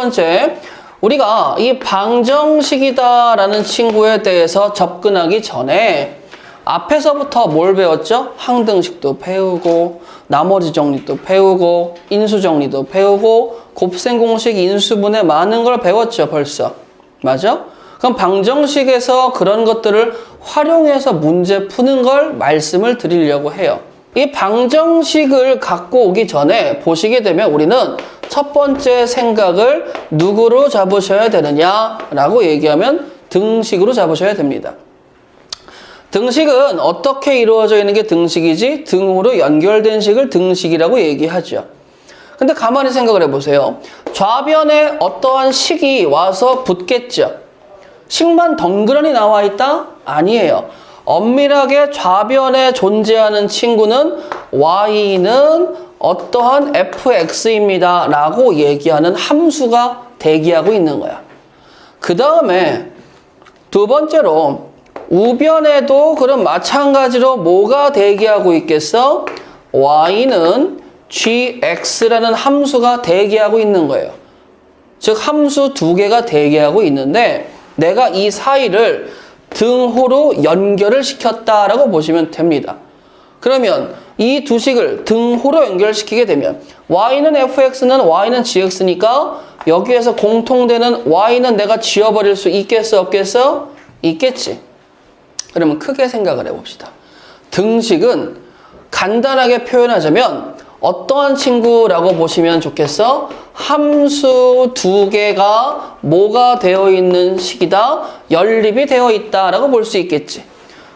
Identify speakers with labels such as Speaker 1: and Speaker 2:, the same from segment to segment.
Speaker 1: 번째, 우리가 이 방정식이다라는 친구에 대해서 접근하기 전에 앞에서부터 뭘 배웠죠? 항등식도 배우고 나머지 정리도 배우고 인수정리도 배우고 곱셈공식, 인수분해 많은 걸 배웠죠 벌써. 맞아? 그럼 방정식에서 그런 것들을 활용해서 문제 푸는 걸 말씀을 드리려고 해요. 이 방정식을 갖고 오기 전에 보시게 되면 우리는 첫 번째 생각을 누구로 잡으셔야 되느냐라고 얘기하면 등식으로 잡으셔야 됩니다. 등식은 어떻게 이루어져 있는 게 등식이지? 등으로 연결된 식을 등식이라고 얘기하죠. 근데 가만히 생각을 해보세요. 좌변에 어떠한 식이 와서 붙겠죠. 식만 덩그러니 나와 있다? 아니에요. 엄밀하게 좌변에 존재하는 친구는 y는 어떠한 fx입니다 라고 얘기하는 함수가 대기하고 있는 거야. 그 다음에 두 번째로 우변에도 그럼 마찬가지로 뭐가 대기하고 있겠어? y는 gx라는 함수가 대기하고 있는 거예요. 즉 함수 두 개가 대기하고 있는데 내가 이 사이를 등호로 연결을 시켰다라고 보시면 됩니다. 그러면 이 두 식을 등호로 연결시키게 되면 y는 fx는 y는 gx니까 여기에서 공통되는 y는 내가 지워버릴 수 있겠어 없겠어? 있겠지. 그러면 크게 생각을 해봅시다. 등식은 간단하게 표현하자면 어떠한 친구라고 보시면 좋겠어? 함수 두 개가 뭐가 되어 있는 식이다? 연립이 되어 있다라고 볼 수 있겠지.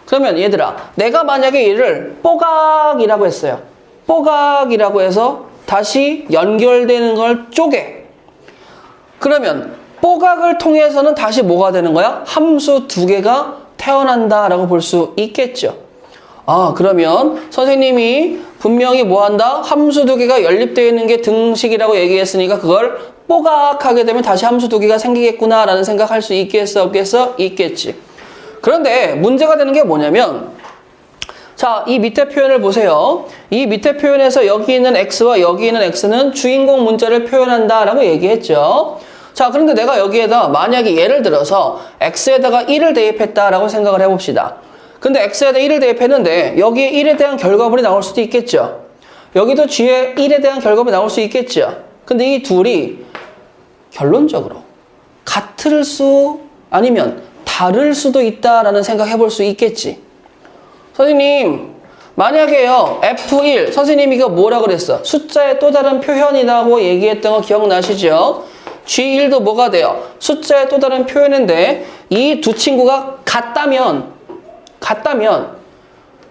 Speaker 1: 그러면 얘들아, 내가 만약에 얘를 뽀각이라고 했어요. 뽀각이라고 해서 다시 연결되는 걸 쪼개. 그러면 뽀각을 통해서는 다시 뭐가 되는 거야? 함수 두 개가 태어난다라고 볼 수 있겠죠. 아, 그러면 선생님이 분명히 뭐 한다? 함수 두 개가 연립되어 있는 게 등식이라고 얘기했으니까 그걸 뽀각하게 되면 다시 함수 두 개가 생기겠구나 라는 생각할 수 있겠어 없겠어? 있겠지. 그런데 문제가 되는 게 뭐냐면 자, 이 밑에 표현을 보세요. 이 밑에 표현에서 여기 있는 x와 여기 있는 x는 주인공 문자를 표현한다 라고 얘기했죠. 자, 그런데 내가 여기에다 만약에 예를 들어서 x에다가 1을 대입했다라고 생각을 해봅시다. 근데 x에다 1을 대입했는데 여기에 1에 대한 결과물이 나올 수도 있겠죠. 여기도 g에 1에 대한 결과물이 나올 수 있겠죠. 근데 이 둘이 결론적으로 같을 수 아니면 다를 수도 있다라는 생각 해볼 수 있겠지. 선생님, 만약에요 F1 선생님이 이거 뭐라 그랬어? 숫자의 또 다른 표현이라고 얘기했던 거 기억나시죠? G1도 뭐가 돼요? 숫자의 또 다른 표현인데 이 두 친구가 같다면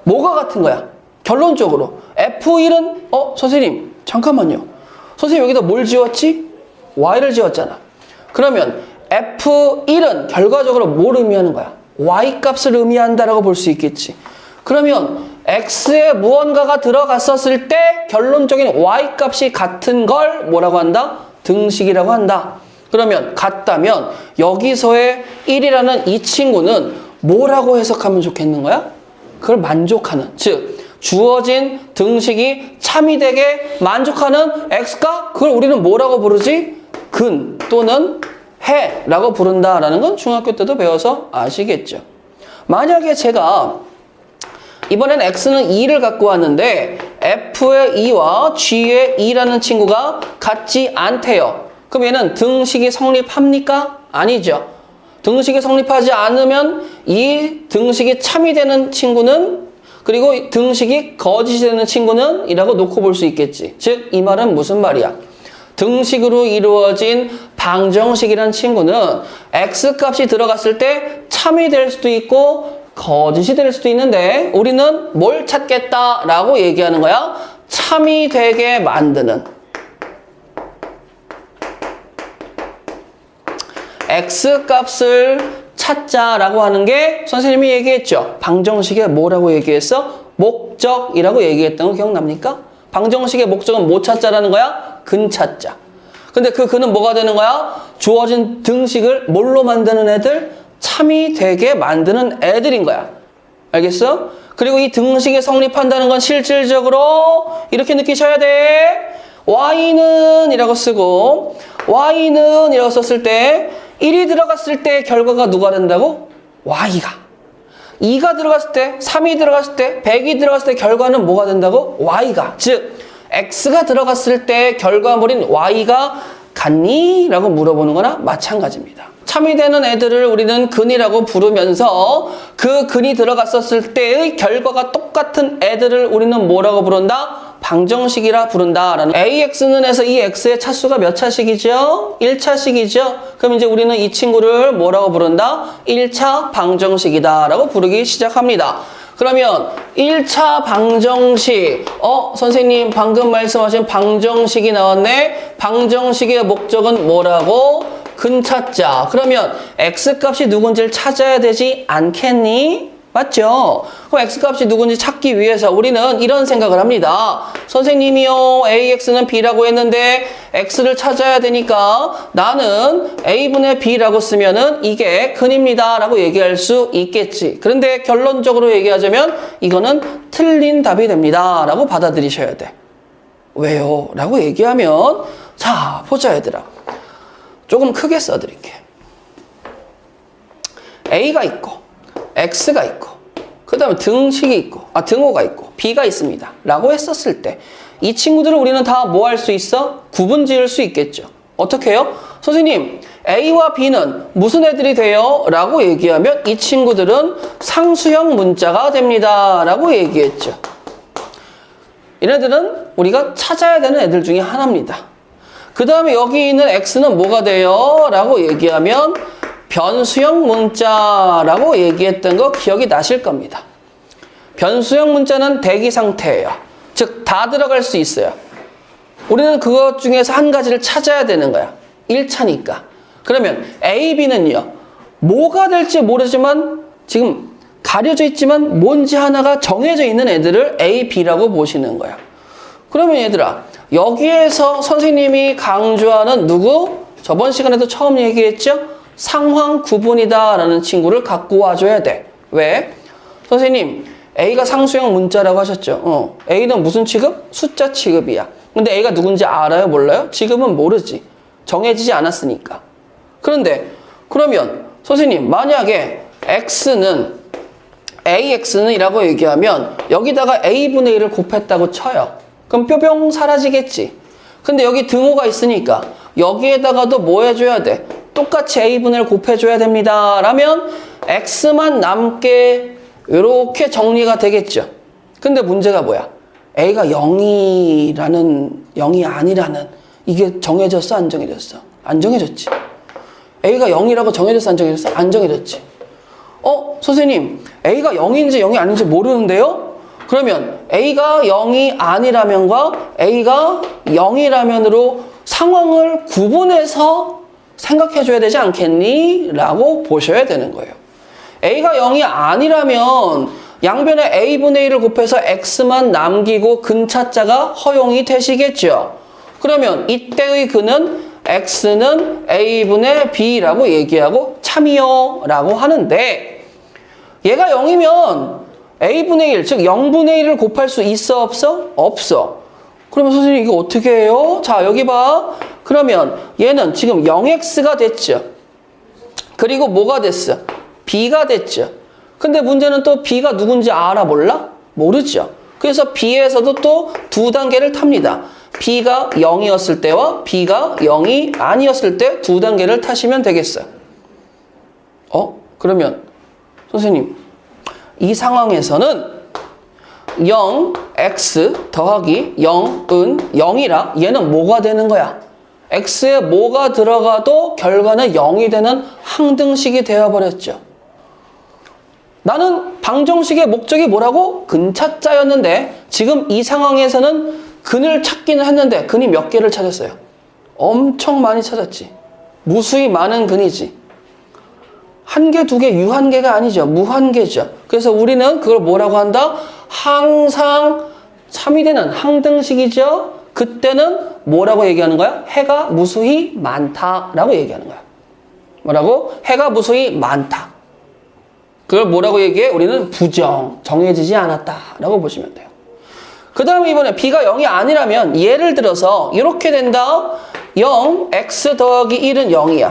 Speaker 1: 뭐가 같은 거야? 결론적으로 F1은 선생님 잠깐만요. 선생님 여기다 뭘 지웠지? Y를 지웠잖아. 그러면 F1은 결과적으로 뭘 의미하는 거야? Y 값을 의미한다라고 볼 수 있겠지. 그러면 X에 무언가가 들어갔었을 때 결론적인 Y 값이 같은 걸 뭐라고 한다? 등식이라고 한다. 그러면 같다면 여기서의 1이라는 이 친구는 뭐라고 해석하면 좋겠는 거야? 그걸 만족하는, 즉 주어진 등식이 참이되게 만족하는 X가 그걸 우리는 뭐라고 부르지? 근 또는 해라고 부른다라는 건 중학교 때도 배워서 아시겠죠. 만약에 제가 이번엔 X는 2를 갖고 왔는데 F의 2와 G의 2라는 친구가 같지 않대요. 그럼 얘는 등식이 성립합니까? 아니죠. 등식이 성립하지 않으면 이 등식이 참이 되는 친구는 그리고 등식이 거짓이 되는 친구는 이라고 놓고 볼 수 있겠지. 즉 이 말은 무슨 말이야? 등식으로 이루어진 방정식이란 친구는 X값이 들어갔을 때 참이 될 수도 있고 거짓이 될 수도 있는데 우리는 뭘 찾겠다라고 얘기하는 거야? 참이 되게 만드는 X값을 찾자라고 하는 게 선생님이 얘기했죠. 방정식에 뭐라고 얘기했어? 목적이라고 얘기했던 거 기억납니까? 방정식의 목적은 뭐 찾자라는 거야? 근 찾자. 근데 그 근은 뭐가 되는 거야? 주어진 등식을 뭘로 만드는 애들? 참이 되게 만드는 애들인 거야. 알겠어? 그리고 이 등식이 성립한다는 건 실질적으로 이렇게 느끼셔야 돼. y는 이라고 쓰고 y는 이라고 썼을 때 1이 들어갔을 때 결과가 누가 된다고? y가. 2가 들어갔을 때, 3이 들어갔을 때, 100이 들어갔을 때 결과는 뭐가 된다고? y가. 즉 x가 들어갔을 때 결과물인 y가 같니? 라고 물어보는 거나 마찬가지입니다. 참이 되는 애들을 우리는 근이라고 부르면서 그 근이 들어갔었을 때의 결과가 똑같은 애들을 우리는 뭐라고 부른다? 방정식이라 부른다라는. AX는 해서 이 X의 차수가 몇 차식이죠? 1차식이죠? 그럼 이제 우리는 이 친구를 뭐라고 부른다? 1차 방정식이다 라고 부르기 시작합니다. 그러면 1차 방정식, 선생님 방금 말씀하신 방정식이 나왔네? 방정식의 목적은 뭐라고? 근찾자. 그러면 X값이 누군지를 찾아야 되지 않겠니? 맞죠? 그럼 X값이 누군지 찾기 위해서 우리는 이런 생각을 합니다. 선생님이요, AX는 B라고 했는데 X를 찾아야 되니까 나는 A분의 B라고 쓰면은 이게 근입니다 라고 얘기할 수 있겠지. 그런데 결론적으로 얘기하자면 이거는 틀린 답이 됩니다 라고 받아들이셔야 돼. 왜요? 라고 얘기하면 자, 보자 얘들아. 조금 크게 써드릴게. A가 있고 X가 있고 그 다음에 등식이 있고 등호가 있고 B가 있습니다 라고 했었을 때 이 친구들을 우리는 다 뭐 할 수 있어? 구분 지을 수 있겠죠. 어떻게 해요? 선생님 A와 B는 무슨 애들이 돼요? 라고 얘기하면 이 친구들은 상수형 문자가 됩니다 라고 얘기했죠. 얘네들은 우리가 찾아야 되는 애들 중에 하나입니다. 그 다음에 여기 있는 X는 뭐가 돼요? 라고 얘기하면 변수형 문자라고 얘기했던 거 기억이 나실 겁니다. 변수형 문자는 대기 상태예요. 즉, 다 들어갈 수 있어요. 우리는 그것 중에서 한 가지를 찾아야 되는 거야. 1차니까. 그러면 A, B는요. 뭐가 될지 모르지만 지금 가려져 있지만 뭔지 하나가 정해져 있는 애들을 A, B라고 보시는 거야. 그러면 얘들아, 여기에서 선생님이 강조하는 누구? 저번 시간에도 처음 얘기했죠? 상황 구분이다 라는 친구를 갖고 와줘야 돼. 왜? 선생님 A가 상수형 문자라고 하셨죠? A는 무슨 취급? 숫자 취급이야. 근데 A가 누군지 알아요? 몰라요? 지금은 모르지. 정해지지 않았으니까. 그런데 그러면 선생님 만약에 X는 AX는 이라고 얘기하면 여기다가 A분의 1을 곱했다고 쳐요. 그럼 뾰병 사라지겠지. 근데 여기 등호가 있으니까 여기에다가도 뭐 해줘야 돼? 똑같이 A분의 1을 곱해줘야 됩니다. 라면 X만 남게 이렇게 정리가 되겠죠. 근데 문제가 뭐야? A가 0이 아니라는 이게 정해졌어? 안 정해졌어? 안 정해졌지. A가 0이라고 정해졌어? 안 정해졌어? 안 정해졌지. 선생님 A가 0인지 0이 아닌지 모르는데요? 그러면 A가 0이 아니라면과 A가 0이라면으로 상황을 구분해서 생각해줘야 되지 않겠니? 라고 보셔야 되는 거예요. A가 0이 아니라면 양변에 A분의 1을 곱해서 X만 남기고 근차자가 허용이 되시겠죠. 그러면 이때의 근은 X는 A분의 B라고 얘기하고 참이요 라고 하는데 얘가 0이면 A분의 1, 즉 0분의 1을 곱할 수 있어 없어? 없어. 그러면 선생님 이거 어떻게 해요? 자 여기 봐. 그러면 얘는 지금 0x가 됐죠. 그리고 뭐가 됐어? b가 됐죠. 근데 문제는 또 b가 누군지 알아 몰라? 모르죠. 그래서 b에서도 또 두 단계를 탑니다. b가 0이었을 때와 b가 0이 아니었을 때 두 단계를 타시면 되겠어요. 그러면 선생님 이 상황에서는 0x 더하기 0은 0이라 얘는 뭐가 되는 거야? x에 뭐가 들어가도 결과는 0이 되는 항등식이 되어버렸죠. 나는 방정식의 목적이 뭐라고? 근차자였는데 지금 이 상황에서는 근을 찾기는 했는데 근이 몇 개를 찾았어요? 엄청 많이 찾았지. 무수히 많은 근이지. 한 개, 두 개, 유한개가 아니죠. 무한개죠. 그래서 우리는 그걸 뭐라고 한다? 항상 참이 되는 항등식이죠. 그때는 뭐라고 얘기하는 거야? 해가 무수히 많다라고 얘기하는 거야. 뭐라고? 해가 무수히 많다. 그걸 뭐라고 얘기해? 우리는 부정, 정해지지 않았다라고 보시면 돼요. 그 다음에 이번에 b가 0이 아니라면 예를 들어서 이렇게 된다. 0, x 더하기 1은 0이야.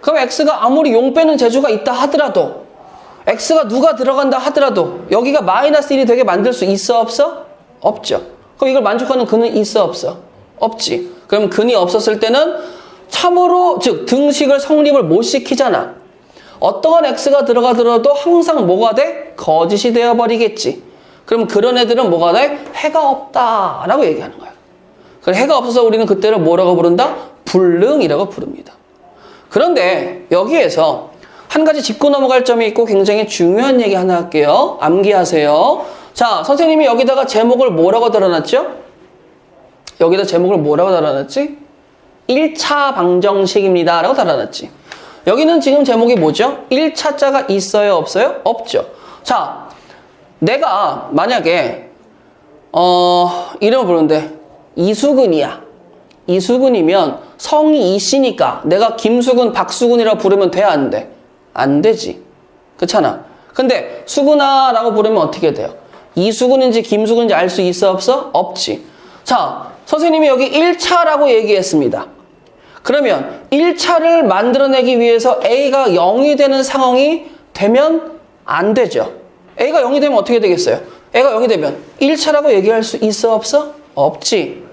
Speaker 1: 그럼 x가 아무리 용 빼는 재주가 있다 하더라도 x가 누가 들어간다 하더라도 여기가 마이너스 1이 되게 만들 수 있어 없어? 없죠. 그럼 이걸 만족하는 근은 있어 없어? 없지. 그럼 근이 없었을 때는 참으로 즉 등식을 성립을 못 시키잖아. 어떠한 x가 들어가더라도 항상 뭐가 돼? 거짓이 되어버리겠지. 그럼 그런 애들은 뭐가 돼? 해가 없다라고 얘기하는 거야. 그럼 해가 없어서 우리는 그때를 뭐라고 부른다? 불능이라고 부릅니다. 그런데 여기에서 한 가지 짚고 넘어갈 점이 있고 굉장히 중요한 얘기 하나 할게요. 암기하세요. 자, 선생님이 여기다가 제목을 뭐라고 달아놨죠? 여기다 제목을 뭐라고 달아놨지? 1차 방정식입니다 라고 달아놨지. 여기는 지금 제목이 뭐죠? 1차자가 있어요? 없어요? 없죠. 자, 내가 만약에 이름을 부르는데 이수근이야. 이수근이면 성이 이씨니까 내가 김수근, 박수근이라고 부르면 돼? 안 돼? 안 되지. 그렇잖아. 근데 수근아 라고 부르면 어떻게 돼요? 이수근인지 김수근인지 알 수 있어 없어? 없지. 자, 선생님이 여기 1차라고 얘기했습니다. 그러면 1차를 만들어내기 위해서 A가 0이 되는 상황이 되면 안 되죠. A가 0이 되면 어떻게 되겠어요? A가 0이 되면 1차라고 얘기할 수 있어 없어? 없지.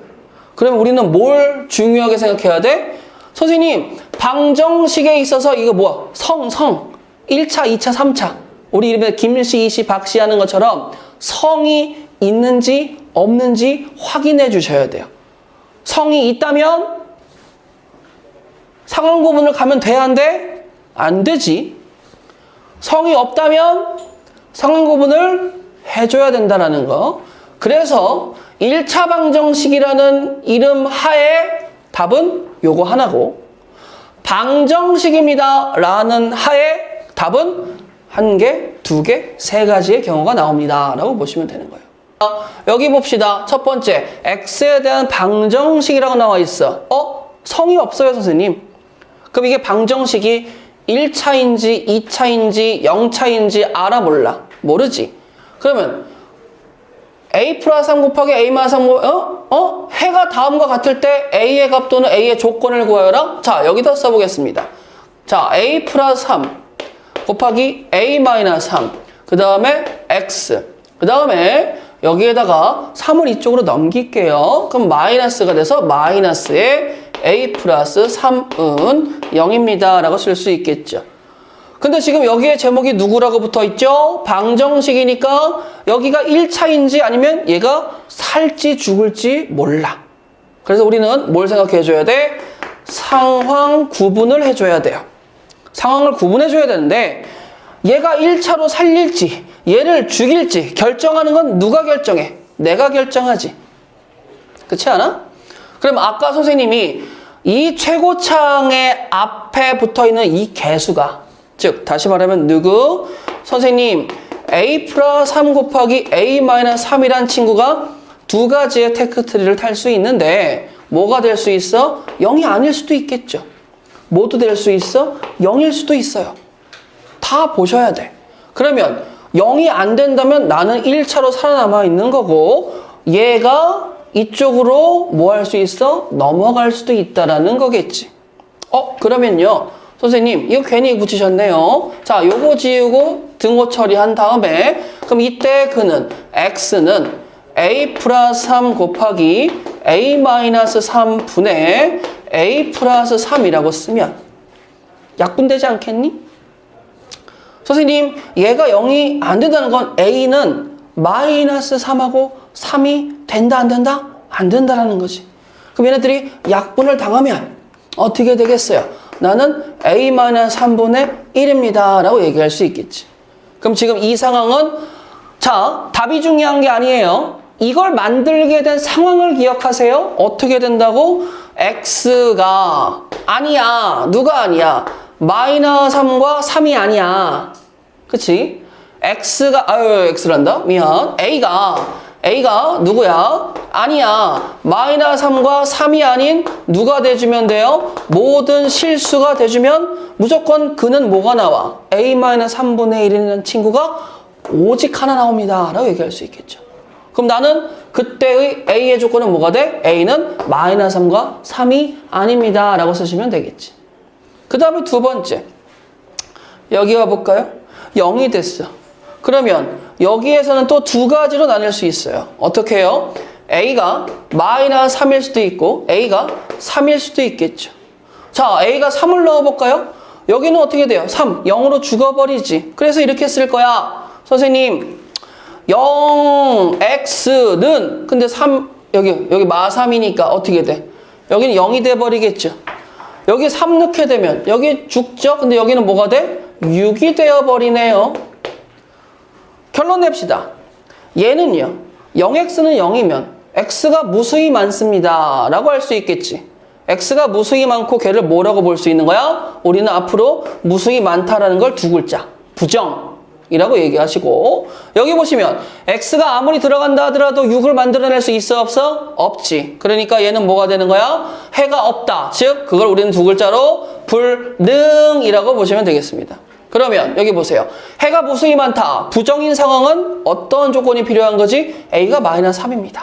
Speaker 1: 그럼 우리는 뭘 중요하게 생각해야 돼? 선생님, 방정식에 있어서 이거 뭐야? 성. 1차, 2차, 3차. 우리 이름에 김씨, 이씨, 박씨 하는 것처럼 성이 있는지 없는지 확인해 주셔야 돼요. 성이 있다면 상황 구분을 가면 돼? 안 돼? 안 되지. 성이 없다면 상황 구분을 해줘야 된다는 거. 그래서 1차 방정식이라는 이름 하에 답은 요거 하나고 방정식입니다 라는 하에 답은 1개, 2개, 3가지의 경우가 나옵니다 라고 보시면 되는 거예요. 여기 봅시다. 첫 번째, x에 대한 방정식이라고 나와 있어. 성이 없어요, 선생님. 그럼 이게 방정식이 1차인지 2차인지 0차인지 알아 몰라? 모르지. 그러면 a 플러스 3 곱하기 a 마이너스 3 해가 다음과 같을 때 a의 값 또는 a의 조건을 구하여라. 자, 여기다 써보겠습니다. 자, a 플러스 3 곱하기 a 마이너스 3 그 다음에 x 그 다음에 여기에다가 3을 이쪽으로 넘길게요. 그럼 마이너스가 돼서 마이너스에 a 플러스 3은 0입니다 라고 쓸 수 있겠죠. 근데 지금 여기에 제목이 누구라고 붙어 있죠? 방정식이니까 여기가 1차인지 아니면 얘가 살지 죽을지 몰라. 그래서 우리는 뭘 생각해 줘야 돼? 상황 구분을 해줘야 돼요. 상황을 구분해 줘야 되는데 얘가 1차로 살릴지 얘를 죽일지 결정하는 건 누가 결정해? 내가 결정하지. 그렇지 않아? 그럼 아까 선생님이 이 최고창의 앞에 붙어있는 이 개수가 즉 다시 말하면 누구? 선생님 a 플러스 3 곱하기 a 마이너스 3이란 친구가 2가지의 테크트리를 탈 수 있는데 뭐가 될 수 있어? 0이 아닐 수도 있겠죠. 모두 될 수 있어? 0일 수도 있어요. 다 보셔야 돼. 그러면 0이 안 된다면 나는 1차로 살아남아 있는 거고 얘가 이쪽으로 뭐 할 수 있어? 넘어갈 수도 있다라는 거겠지. 그러면요. 선생님 이거 괜히 붙이셨네요. 자, 요거 지우고 등호 처리한 다음에 그럼 이때 그는 x는 a 플러스 3 곱하기 a 마이너스 3분의 a 플러스 3이라고 쓰면 약분되지 않겠니? 선생님 얘가 0이 안 된다는 건 a는 마이너스 3하고 3이 된다 안 된다? 안 된다라는 거지. 그럼 얘네들이 약분을 당하면 어떻게 되겠어요? 나는 a-3분의 1입니다 라고 얘기할 수 있겠지. 그럼 지금 이 상황은 자, 답이 중요한 게 아니에요. 이걸 만들게 된 상황을 기억하세요. 어떻게 된다고? x가 아니야. 누가 아니야? 마이너스 3과 3이 아니야. 그치? x가 x란다. 미안. A가 누구야? 아니야. 마이너스 3과 3이 아닌 누가 돼주면 돼요? 모든 실수가 돼주면 무조건 그는 뭐가 나와? A-3분의 1이라는 친구가 오직 하나 나옵니다 라고 얘기할 수 있겠죠. 그럼 나는 그때의 A의 조건은 뭐가 돼? A는 마이너스 3과 3이 아닙니다. 라고 쓰시면 되겠지. 그 다음에 두 번째. 여기 와볼까요? 0이 됐어. 그러면 여기에서는 또 두 가지로 나눌 수 있어요. 어떻게 해요? A가 마이너스 3일 수도 있고 A가 3일 수도 있겠죠. 자, A가 3을 넣어볼까요? 여기는 어떻게 돼요? 3, 0으로 죽어버리지. 그래서 이렇게 쓸 거야. 선생님, 0x는 근데 3, 여기 마 3이니까 어떻게 돼? 여기는 0이 돼버리겠죠. 여기 3 넣게 되면 여기 죽죠? 근데 여기는 뭐가 돼? 6이 되어버리네요. 결론 냅시다. 얘는요. 0x는 0이면 x가 무수히 많습니다. 라고 할 수 있겠지. x가 무수히 많고 걔를 뭐라고 볼 수 있는 거야? 우리는 앞으로 무수히 많다라는 걸 두 글자. 부정이라고 얘기하시고 여기 보시면 x가 아무리 들어간다 하더라도 6을 만들어낼 수 있어 없어? 없지. 그러니까 얘는 뭐가 되는 거야? 해가 없다. 즉 그걸 우리는 두 글자로 불능이라고 보시면 되겠습니다. 그러면 여기 보세요. 해가 무수히 많다. 부정인 상황은 어떤 조건이 필요한 거지? A가 마이너스 3입니다.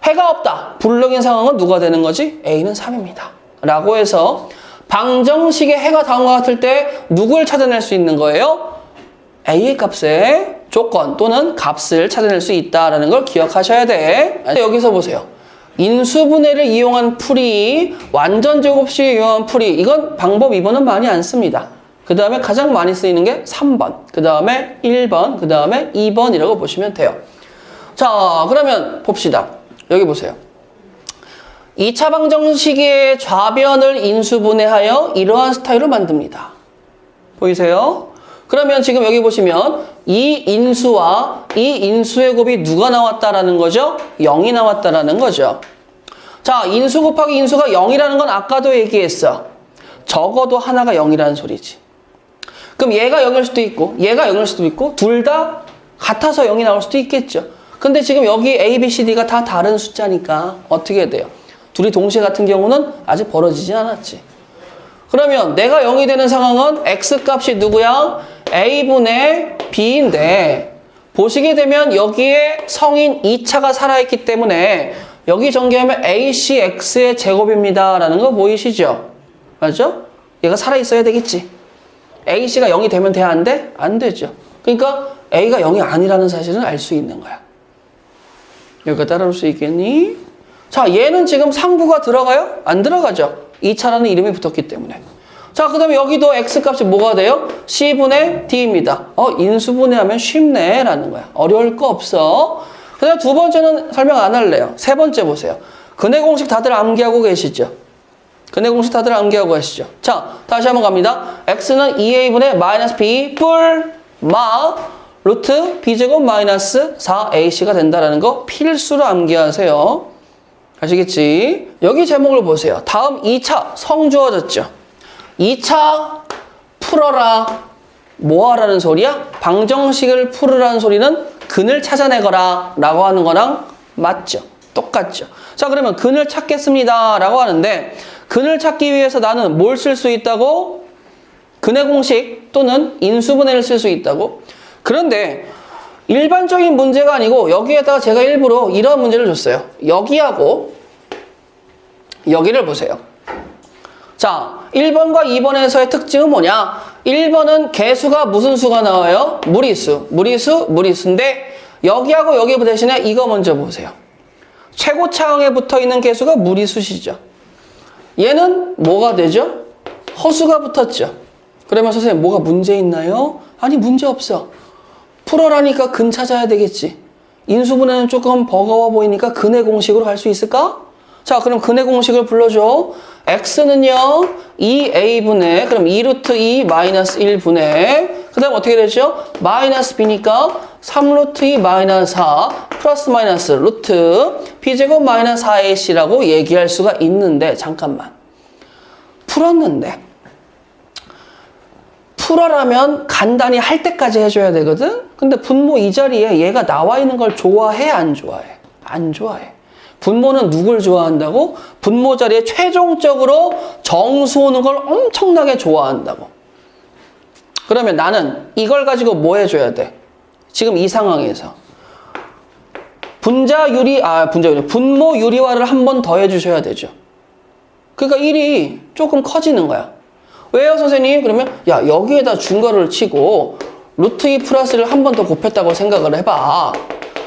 Speaker 1: 해가 없다. 불능인 상황은 누가 되는 거지? A는 3입니다. 라고 해서 방정식의 해가 다음과 같을 때 누굴 찾아낼 수 있는 거예요? A의 값의 조건 또는 값을 찾아낼 수 있다는 걸 기억하셔야 돼. 여기서 보세요. 인수분해를 이용한 풀이, 완전제곱식을 이용한 풀이, 이건 방법 2번은 많이 안 씁니다. 그 다음에 가장 많이 쓰이는 게 3번, 그 다음에 1번, 그 다음에 2번이라고 보시면 돼요. 자, 그러면 봅시다. 여기 보세요. 2차 방정식의 좌변을 인수분해하여 이러한 스타일로 만듭니다. 보이세요? 그러면 지금 여기 보시면 이 인수와 이 인수의 곱이 누가 나왔다라는 거죠? 0이 나왔다라는 거죠. 자, 인수 곱하기 인수가 0이라는 건 아까도 얘기했어. 적어도 하나가 0이라는 소리지. 그럼 얘가 0일 수도 있고 얘가 0일 수도 있고 둘 다 같아서 0이 나올 수도 있겠죠. 근데 지금 여기 A, B, C, D가 다 다른 숫자니까 어떻게 돼요? 둘이 동시에 같은 경우는 아직 벌어지지 않았지. 그러면 내가 0이 되는 상황은 X값이 누구야? A분의 B인데 보시게 되면 여기에 성인 2차가 살아있기 때문에 여기 전개하면 ACX의 제곱입니다. 라는 거 보이시죠? 맞죠? 얘가 살아있어야 되겠지. AC가 0이 되면 돼야 안 돼? 안 되죠. 그러니까 A가 0이 아니라는 사실은 알 수 있는 거야. 여기가 따라올 수 있겠니? 자, 얘는 지금 상부가 들어가요? 안 들어가죠. 2차라는 이름이 붙었기 때문에. 자, 그 다음에 여기도 X값이 뭐가 돼요? C분의 D입니다. 인수분해하면 쉽네 라는 거야. 어려울 거 없어. 그 다음에 두 번째는 설명 안 할래요. 세 번째 보세요. 근해 공식 다들 암기하고 계시죠? 근해 공식 다들 암기하고 가시죠. 자, 다시 한번 갑니다. X는 2A분의 마이너스 B 뿔 마 루트 B제곱 마이너스 4AC가 된다라는 거 필수로 암기하세요. 아시겠지? 여기 제목을 보세요. 다음 2차 성 주어졌죠? 2차 풀어라. 뭐 하라는 소리야? 방정식을 풀으라는 소리는 근을 찾아내거라 라고 하는 거랑 맞죠? 똑같죠? 자, 그러면 근을 찾겠습니다 라고 하는데 근을 찾기 위해서 나는 뭘 쓸 수 있다고? 근의 공식 또는 인수분해를 쓸 수 있다고? 그런데 일반적인 문제가 아니고 여기에다가 제가 일부러 이런 문제를 줬어요. 여기하고 여기를 보세요. 자, 1번과 2번에서의 특징은 뭐냐? 1번은 개수가 무슨 수가 나와요? 무리수, 무리수, 무리수인데 여기하고 여기 대신에 이거 먼저 보세요. 최고차항에 붙어있는 개수가 무리수시죠. 얘는 뭐가 되죠? 허수가 붙었죠. 그러면 선생님 뭐가 문제 있나요? 아니, 문제 없어. 풀어라니까 근 찾아야 되겠지. 인수분해는 조금 버거워 보이니까 근의 공식으로 갈 수 있을까? 자, 그럼 근의 공식을 불러줘. X는요 2A분의 그럼 2루트 2 마이너스 1분의 그 다음 어떻게 되죠? 마이너스 B니까 3루트 2 마이너스 4 플러스 마이너스 루트 B제곱 마이너스 4AC라고 얘기할 수가 있는데 잠깐만. 풀었는데 풀어라면 간단히 할 때까지 해줘야 되거든? 근데 분모 이 자리에 얘가 나와 있는 걸 좋아해? 안 좋아해? 안 좋아해. 분모는 누굴 좋아한다고? 분모 자리에 최종적으로 정수 오는 걸 엄청나게 좋아한다고. 그러면 나는 이걸 가지고 뭐 해줘야 돼? 지금 이 상황에서 분모 유리화를 한 번 더 해주셔야 되죠. 그러니까 1이 조금 커지는 거야. 왜요, 선생님? 그러면 야, 여기에다 중괄호를 치고 루트 2 플러스를 한 번 더 곱했다고 생각을 해봐.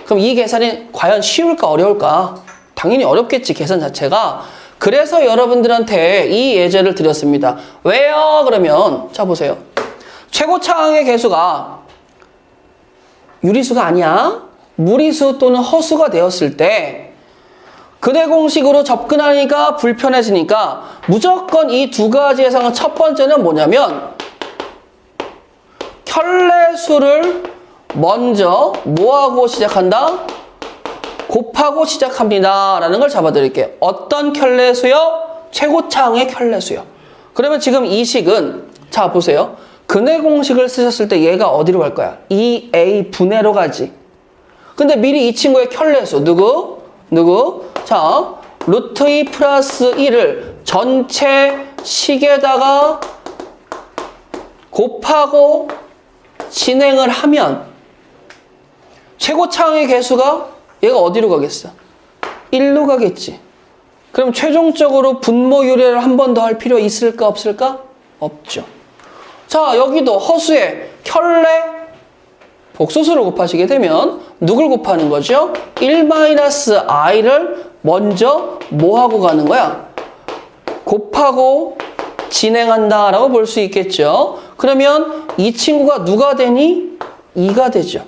Speaker 1: 그럼 이 계산이 과연 쉬울까 어려울까? 당연히 어렵겠지, 계산 자체가. 그래서 여러분들한테 이 예제를 드렸습니다. 왜요? 그러면 자 보세요. 최고차항의 개수가 유리수가 아니야. 무리수 또는 허수가 되었을 때 근해 공식으로 접근하니까 불편해지니까 무조건 이 두 가지 예상은 첫 번째는 뭐냐면 켤레수를 먼저 뭐하고 시작한다? 곱하고 시작합니다. 라는 걸 잡아드릴게요. 어떤 켤레수요? 최고차항의 켤레수요. 그러면 지금 이 식은 자 보세요. 근해 공식을 쓰셨을 때 얘가 어디로 갈 거야? 2a 분해로 가지. 근데 미리 이 친구의 켤레수 누구? 자, 루트 2 플러스 1을 전체 식에다가 곱하고 진행을 하면 최고차항의 개수가 얘가 어디로 가겠어? 1로 가겠지. 그럼 최종적으로 분모 유래를 한 번 더 할 필요 있을까 없을까? 없죠. 자, 여기도 허수의 켤레 복소수를 곱하시게 되면 누굴 곱하는 거죠? 1-i를 먼저 뭐하고 가는 거야? 곱하고 진행한다라고 볼 수 있겠죠. 그러면 이 친구가 누가 되니? 2가 되죠.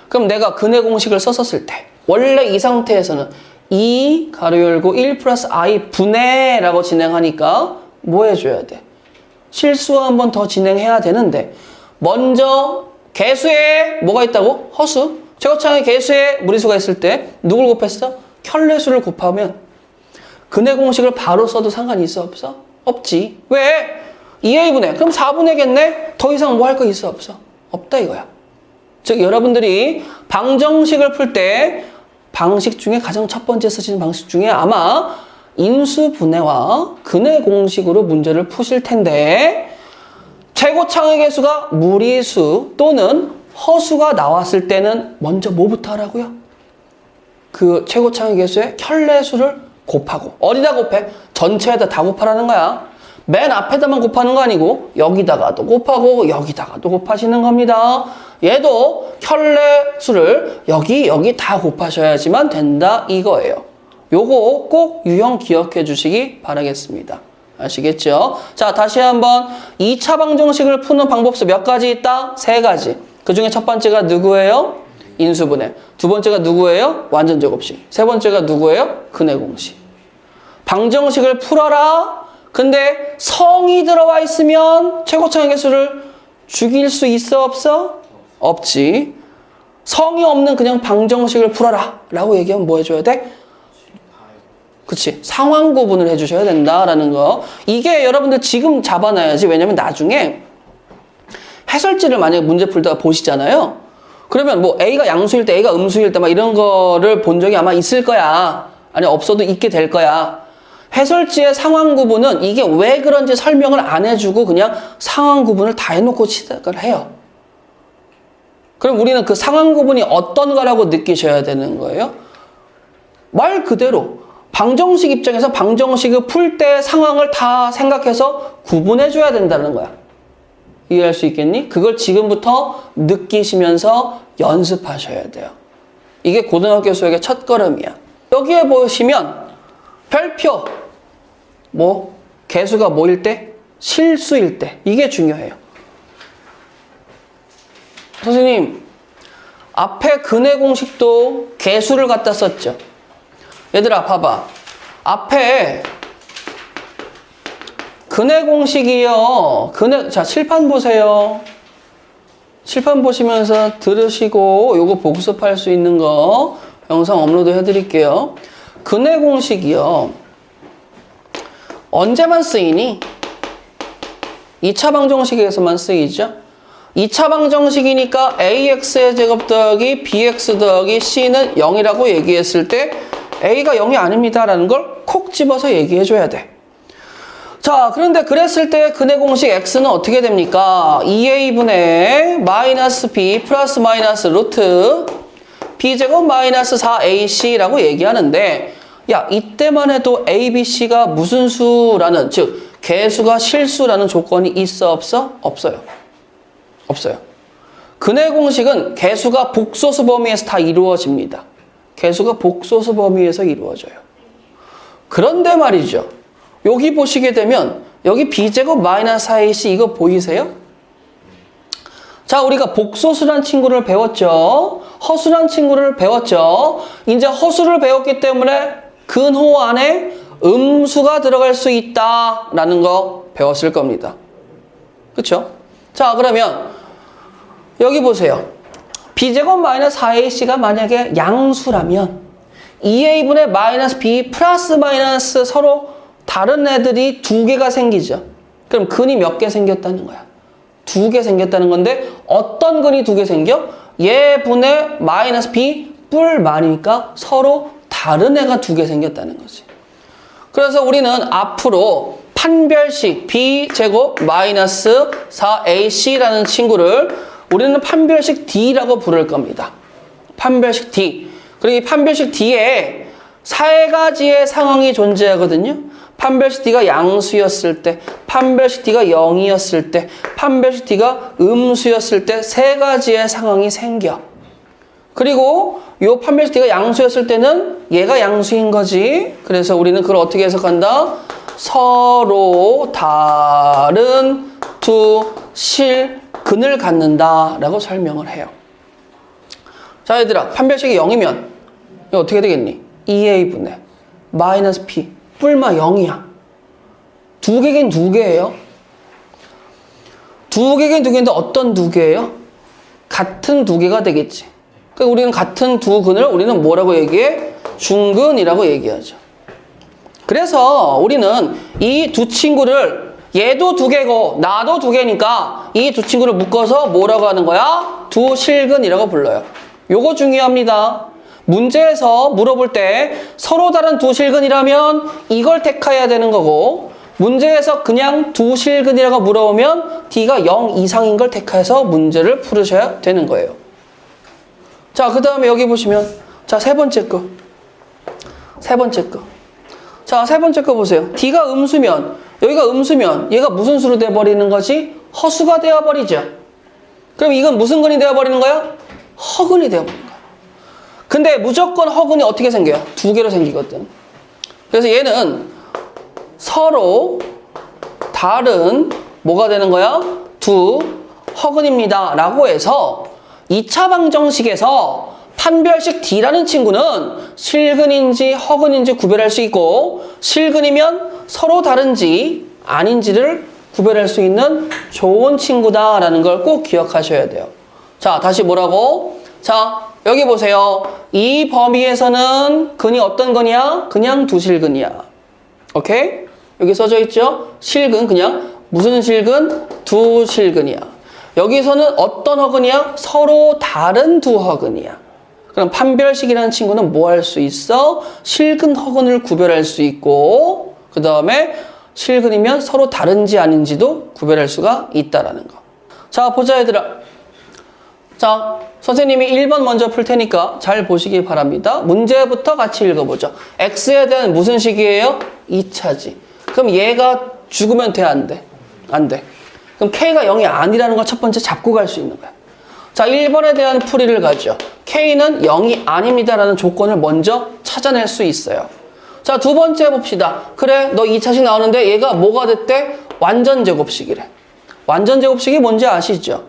Speaker 1: 그럼 내가 근해 공식을 썼었을 때 원래 이 상태에서는 2 가로 열고 1 플러스 i 분해라고 진행하니까 뭐 해줘야 돼? 실수와 한 번 더 진행해야 되는데 먼저 개수에 뭐가 있다고? 허수. 최고차항의 개수에 무리수가 있을 때 누굴 곱했어? 켤레수를 곱하면 근해 공식을 바로 써도 상관이 있어 없어? 없지. 왜? 2a분의 그럼 4분의겠네? 더 이상 뭐 할 거 있어 없어? 없다 이거야. 즉 여러분들이 방정식을 풀 때 방식 중에 가장 첫 번째 쓰시는 방식 중에 아마 인수분해와 근해 공식으로 문제를 푸실 텐데 최고차항의 개수가 무리수 또는 허수가 나왔을 때는 먼저 뭐부터 하라고요? 그 최고차항의 개수의 켤레수를 곱하고 어디다 곱해? 전체에다 다 곱하라는 거야. 맨 앞에다만 곱하는 거 아니고 여기다가도 곱하고 여기다가도 곱하시는 겁니다. 얘도 켤레수를 여기 다 곱하셔야지만 된다 이거예요. 요거 꼭 유형 기억해 주시기 바라겠습니다. 아시겠죠? 자, 다시 한번 2차 방정식을 푸는 방법수 몇 가지 있다? 3가지. 그 중에 첫 번째가 누구예요? 인수분해. 두 번째가 누구예요? 완전제곱식. 세 번째가 누구예요? 근해 공식. 방정식을 풀어라. 근데 성이 들어와 있으면 최고차항 개수를 죽일 수 있어 없어? 없지. 성이 없는 그냥 방정식을 풀어라 라고 얘기하면 뭐 해줘야 돼? 그치. 상황 구분을 해주셔야 된다라는 거. 이게 여러분들 지금 잡아놔야지. 왜냐면 나중에 해설지를 만약에 문제 풀다가 보시잖아요. 그러면 뭐 A가 양수일 때, A가 음수일 때 막 이런 거를 본 적이 아마 있을 거야. 아니 없어도 있게 될 거야. 해설지의 상황 구분은 이게 왜 그런지 설명을 안 해주고 그냥 상황 구분을 다 해놓고 시작을 해요. 그럼 우리는 그 상황 구분이 어떤 거라고 느끼셔야 되는 거예요. 말 그대로 방정식 입장에서 방정식을 풀 때 상황을 다 생각해서 구분해줘야 된다는 거야. 이해할 수 있겠니? 그걸 지금부터 느끼시면서 연습하셔야 돼요. 이게 고등학교 수학의 첫 걸음이야. 여기에 보시면 별표 뭐 개수가 뭐일 때? 실수일 때. 이게 중요해요. 선생님 앞에 근해 공식도 개수를 갖다 썼죠. 얘들아 봐봐. 앞에 근해 공식이요. 자 칠판 보세요. 칠판 보시면서 들으시고 요거 복습할 수 있는 거 영상 업로드 해드릴게요. 근해 공식이요. 언제만 쓰이니? 2차 방정식에서만 쓰이죠. 2차 방정식이니까 ax의 제곱 더하기 bx 더하기 c는 0이라고 얘기했을 때 a가 0이 아닙니다 라는 걸 콕 집어서 얘기해 줘야 돼. 자, 그런데 그랬을 때 근해 공식 x는 어떻게 됩니까? 2a분의 마이너스 b 플러스 마이너스 루트 b제곱 마이너스 4ac라고 얘기하는데 야 이때만 해도 a, b, c가 무슨 수라는 즉 개수가 실수라는 조건이 있어 없어? 없어요. 없어요. 근해 공식은 개수가 복소수 범위에서 다 이루어집니다. 개수가 복소수 범위에서 이루어져요. 그런데 말이죠. 여기 보시게 되면 여기 b제곱 마이너스 4ac 이거 보이세요? 자, 우리가 복소수란 친구를 배웠죠. 허수란 친구를 배웠죠. 이제 허수를 배웠기 때문에 근호 안에 음수가 들어갈 수 있다라는 거 배웠을 겁니다. 그렇죠? 자, 그러면 여기 보세요. b제곱 마이너스 4ac가 만약에 양수라면 2a분의 마이너스 b 플러스 마이너스 서로 다른 애들이 두 개가 생기죠. 그럼 근이 몇 개 생겼다는 거야? 두 개 생겼다는 건데 어떤 근이 두 개 생겨? 얘분의 마이너스 b 뿔 많으니까 서로 다른 애가 두 개 생겼다는 거지. 그래서 우리는 앞으로 판별식 b제곱 마이너스 4ac라는 친구를 우리는 판별식 d라고 부를 겁니다. 판별식 d. 그리고 이 판별식 d에 세 가지의 상황이 존재하거든요. 판별식 d가 양수였을 때, 판별식 d가 0이었을 때, 판별식 d가 음수였을 때 세 가지의 상황이 생겨. 그리고 요 판별식 d가 양수였을 때는 얘가 양수인 거지. 그래서 우리는 그걸 어떻게 해석한다? 서로 다른 두 실근을 갖는다라고 설명을 해요. 자, 얘들아, 판별식이 0이면 이거 어떻게 되겠니? 2a분의 마이너스 p 뿔마 0이야. 두 개긴 두 개예요. 두 개긴 두 개인데 어떤 두 개예요? 같은 두 개가 되겠지. 그러니까 우리는 같은 두 근을 우리는 뭐라고 얘기해? 중근이라고 얘기하죠. 그래서 우리는 이 두 친구를 얘도 두 개고 나도 두 개니까 이 두 친구를 묶어서 뭐라고 하는 거야? 두 실근이라고 불러요. 요거 중요합니다. 문제에서 물어볼 때 서로 다른 두 실근이라면 이걸 택해야 되는 거고 문제에서 그냥 두 실근이라고 물어보면 D가 0 이상인 걸 택해서 문제를 풀으셔야 되는 거예요. 자, 그 다음에 여기 보시면 자, 세 번째 거. 세 번째 거. 자, 세 번째 거 보세요. D가 음수면 여기가 음수면 얘가 무슨 수로 돼버리는 거지? 허수가 되어버리죠. 그럼 이건 무슨 근이 되어버리는 거야? 허근이 되어버리는 거야. 근데 무조건 허근이 어떻게 생겨요? 두 개로 생기거든. 그래서 얘는 서로 다른 뭐가 되는 거야? 두 허근입니다. 라고 해서 2차 방정식에서 판별식 D라는 친구는 실근인지 허근인지 구별할 수 있고 실근이면 서로 다른지 아닌지를 구별할 수 있는 좋은 친구다라는 걸 꼭 기억하셔야 돼요. 자, 다시 뭐라고? 자, 여기 보세요. 이 범위에서는 근이 어떤 근이야? 그냥 두 실근이야. 오케이? 여기 써져 있죠? 실근 그냥 무슨 실근? 두 실근이야. 여기서는 어떤 허근이야? 서로 다른 두 허근이야. 그럼 판별식이라는 친구는 뭐 할 수 있어? 실근 허근을 구별할 수 있고 그 다음에 실근이면 서로 다른지 아닌지도 구별할 수가 있다라는 거. 자, 보자 얘들아. 자, 선생님이 1번 먼저 풀 테니까 잘 보시기 바랍니다. 문제부터 같이 읽어보죠. X에 대한 무슨 식이에요? 2차지. 그럼 얘가 죽으면 돼? 안 돼? 안 돼. 그럼 K가 0이 아니라는 걸 첫 번째 잡고 갈 수 있는 거야. 자, 1번에 대한 풀이를 가죠. K는 0이 아닙니다라는 조건을 먼저 찾아낼 수 있어요. 자, 두 번째 봅시다. 그래, 너 2차식 나오는데 얘가 뭐가 됐대? 완전 제곱식이래. 완전 제곱식이 뭔지 아시죠?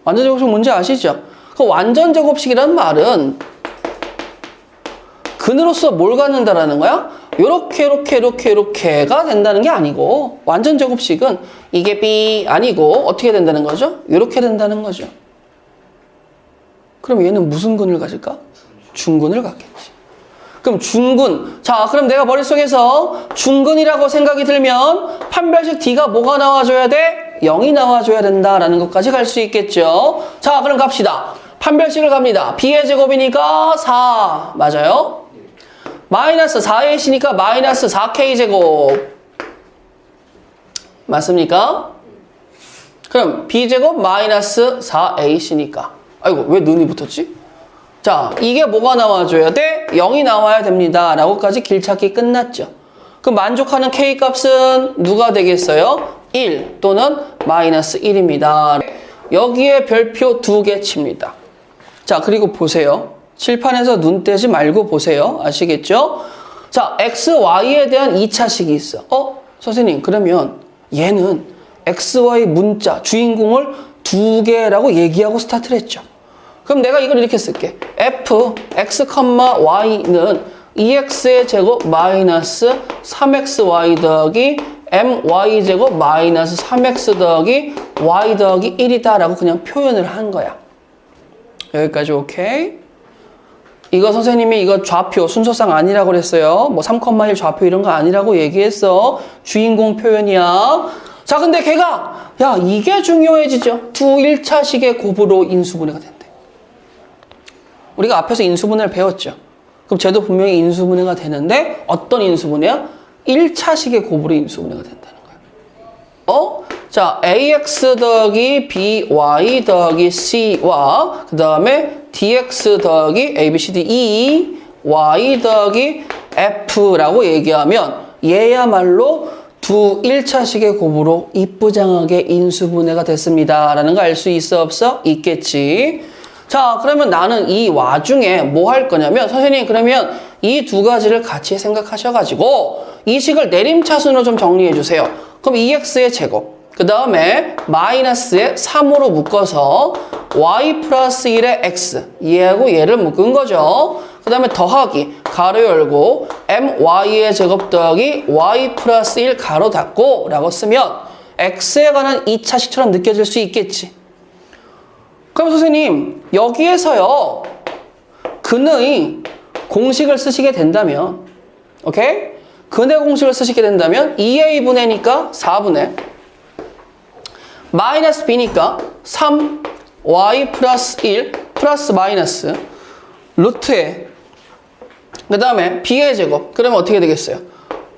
Speaker 1: 완전 제곱식 뭔지 아시죠? 그 완전 제곱식이라는 말은 근으로서 뭘 갖는다라는 거야? 요렇게가 된다는 게 아니고 완전 제곱식은 이게 B 아니고 어떻게 된다는 거죠? 요렇게 된다는 거죠. 그럼 얘는 무슨 근을 가질까? 중근을 갖겠지. 그럼 중근. 자, 그럼 내가 머릿속에서 중근이라고 생각이 들면 판별식 D가 뭐가 나와줘야 돼? 0이 나와줘야 된다라는 것까지 갈 수 있겠죠. 자, 그럼 갑시다. 판별식을 갑니다. B의 제곱이니까 4. 맞아요? 마이너스 4A시니까 마이너스 4K 제곱. 맞습니까? 그럼 B제곱 마이너스 4A시니까. 아이고, 왜 는이 붙었지? 자, 이게 뭐가 나와줘야 돼? 0이 나와야 됩니다. 라고까지 길찾기 끝났죠. 그럼 만족하는 K값은 누가 되겠어요? 1 또는 마이너스 1입니다. 여기에 별표 2개 칩니다. 자, 그리고 보세요. 칠판에서 눈 떼지 말고 보세요. 아시겠죠? 자, X, Y에 대한 2차식이 있어. 선생님, 그러면 얘는 X, Y 문자, 주인공을 2개라고 얘기하고 스타트를 했죠. 그럼 내가 이걸 이렇게 쓸게. F, X, Y는 2X의 제곱 마이너스 3XY 더하기 MY 제곱 마이너스 3X 더하기 Y 더하기 1이다 라고 그냥 표현을 한 거야. 여기까지 오케이? 이거 선생님이 이거 좌표 순서상 아니라고 그랬어요. 뭐 3,1 좌표 이런 거 아니라고 얘기했어. 주인공 표현이야. 자, 근데 걔가 야, 이게 중요해지죠. 두 1차식의 곱으로 인수분해가 된대. 우리가 앞에서 인수분해를 배웠죠. 그럼 쟤도 분명히 인수분해가 되는데 어떤 인수분해야? 1차식의 곱으로 인수분해가 된다는 거야. 자, AX 더하기 BY 더하기 C와 그 다음에 DX 더하기 ABCD E Y 더하기 F라고 얘기하면 얘야말로 두 1차식의 곱으로 이쁘장하게 인수분해가 됐습니다. 라는 거 알 수 있어 없어? 있겠지. 자, 그러면 나는 이 와중에 뭐 할 거냐면 선생님 그러면 이 두 가지를 같이 생각하셔가지고 이 식을 내림차순으로 좀 정리해 주세요. 그럼 2x의 제곱 그 다음에 마이너스에 3으로 묶어서 y 플러스 1의 x 얘하고 얘를 묶은 거죠. 그 다음에 더하기 가로 열고 my의 제곱 더하기 y 플러스 1 가로 닫고 라고 쓰면 x에 관한 2차식처럼 느껴질 수 있겠지. 그럼 선생님 여기에서요 근의 공식을 쓰시게 된다면 오케이? 근의 공식을 쓰시게 된다면 2a분의니까 4분의 마이너스 b니까 3y 플러스 1 플러스 마이너스 루트에 그 다음에 b의 제곱 그러면 어떻게 되겠어요?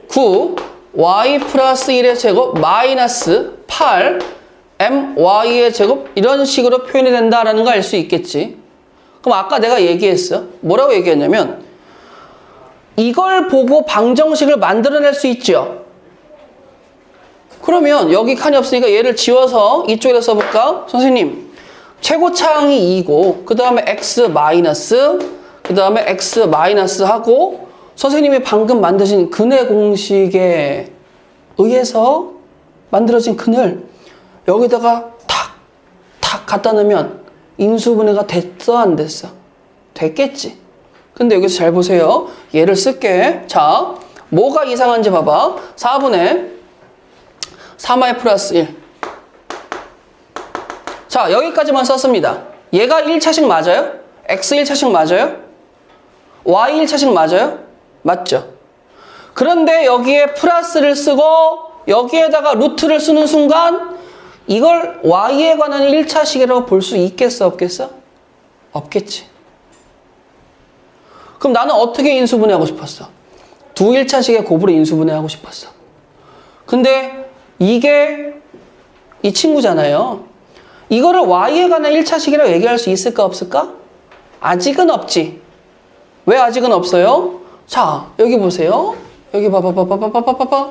Speaker 1: 9y 플러스 1의 제곱 마이너스 8 my의 제곱 이런 식으로 표현이 된다라는 거 알 수 있겠지. 그럼 아까 내가 얘기했어. 뭐라고 얘기했냐면 이걸 보고 방정식을 만들어낼 수 있죠. 그러면 여기 칸이 없으니까 얘를 지워서 이쪽에다 써볼까? 선생님 최고차항이 2고 그 다음에 x 마이너스 그 다음에 x 마이너스 하고 선생님이 방금 만드신 근의 공식에 의해서 만들어진 근을 여기다가 탁 갖다 넣으면 인수분해가 됐어 안 됐어? 됐겠지. 근데 여기서 잘 보세요. 얘를 쓸게. 자, 뭐가 이상한지 봐봐. 4분의 3y 플러스 1. 자, 여기까지만 썼습니다. 얘가 1차식 맞아요? x 1차식 맞아요? y 1차식 맞아요? 맞죠? 그런데 여기에 플러스를 쓰고 여기에다가 루트를 쓰는 순간 이걸 y에 관한 1차식이라고 볼 수 있겠어 없겠어? 없겠지. 그럼 나는 어떻게 인수분해하고 싶었어? 두 1차식의 곱으로 인수분해하고 싶었어. 근데 이게 이 친구잖아요. 이거를 y에 관한 1차식이라고 얘기할 수 있을까 없을까? 아직은 없지. 왜 아직은 없어요? 자, 여기 보세요. 여기 봐봐.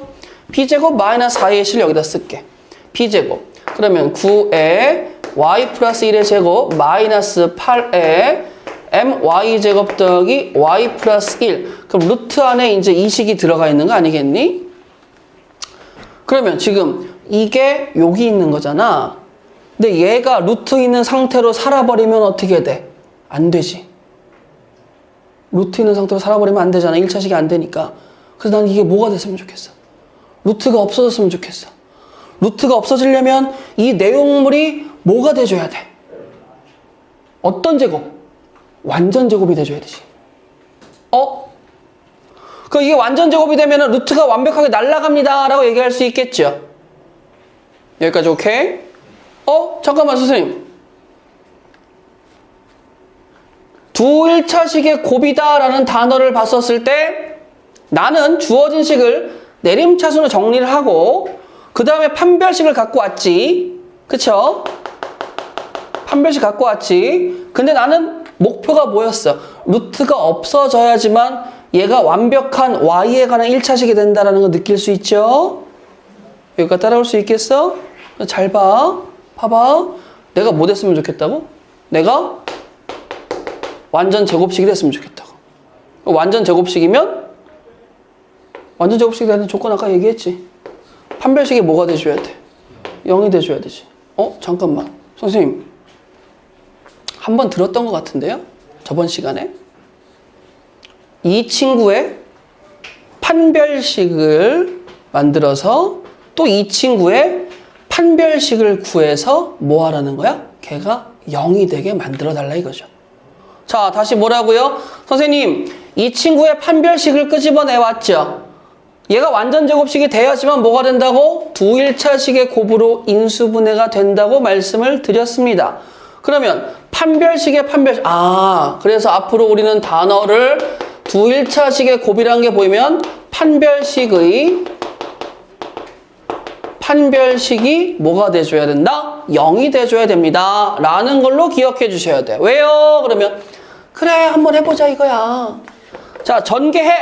Speaker 1: b제곱 마이너스 4의 실 여기다 쓸게. b제곱. 그러면 9에 y 플러스 1의 제곱 마이너스 8에 my 제곱 더하기 y 플러스 1. 그럼 루트 안에 이제 이 식이 들어가 있는 거 아니겠니? 그러면 지금 이게 여기 있는 거잖아. 근데 얘가 루트 있는 상태로 살아버리면 어떻게 돼? 안 되지. 루트 있는 상태로 살아버리면 안 되잖아. 1차식이 안 되니까. 그래서 나는 이게 뭐가 됐으면 좋겠어? 루트가 없어졌으면 좋겠어. 루트가 없어지려면 이 내용물이 뭐가 돼줘야 돼? 어떤 제곱? 완전 제곱이 돼줘야 되지. 그 이게 완전 제곱이 되면 루트가 완벽하게 날아갑니다 라고 얘기할 수 있겠죠. 여기까지 오케이? 잠깐만 선생님. 두 1차식의 곱이다 라는 단어를 봤었을 때 나는 주어진 식을 내림차순으로 정리를 하고 그 다음에 판별식을 갖고 왔지. 그쵸? 판별식 갖고 왔지. 근데 나는 목표가 뭐였어? 루트가 없어져야지만 얘가 완벽한 y에 관한 1차식이 된다는 거 느낄 수 있죠? 여기까지 따라올 수 있겠어? 잘 봐. 봐봐. 내가 뭐 됐으면 좋겠다고? 내가 완전 제곱식이 됐으면 좋겠다고. 완전 제곱식이면 완전 제곱식이 되는 조건 아까 얘기했지. 판별식이 뭐가 돼줘야 돼? 0이 돼줘야 되지. 잠깐만. 선생님. 한 번 들었던 것 같은데요? 저번 시간에. 이 친구의 판별식을 만들어서 또 이 친구의 판별식을 구해서 뭐 하라는 거야? 걔가 0이 되게 만들어 달라 이거죠. 자, 다시 뭐라고요? 선생님, 이 친구의 판별식을 끄집어내 왔죠? 얘가 완전 제곱식이 돼야지만 뭐가 된다고? 두 1차식의 곱으로 인수분해가 된다고 말씀을 드렸습니다. 그러면 판별식의 판별식, 그래서 앞으로 우리는 단어를 두 1차식의 곱이라는 게 보이면 판별식이 뭐가 돼줘야 된다? 0이 돼줘야 됩니다. 라는 걸로 기억해 주셔야 돼요. 왜요? 그러면 그래 한번 해보자 이거야. 자, 전개해.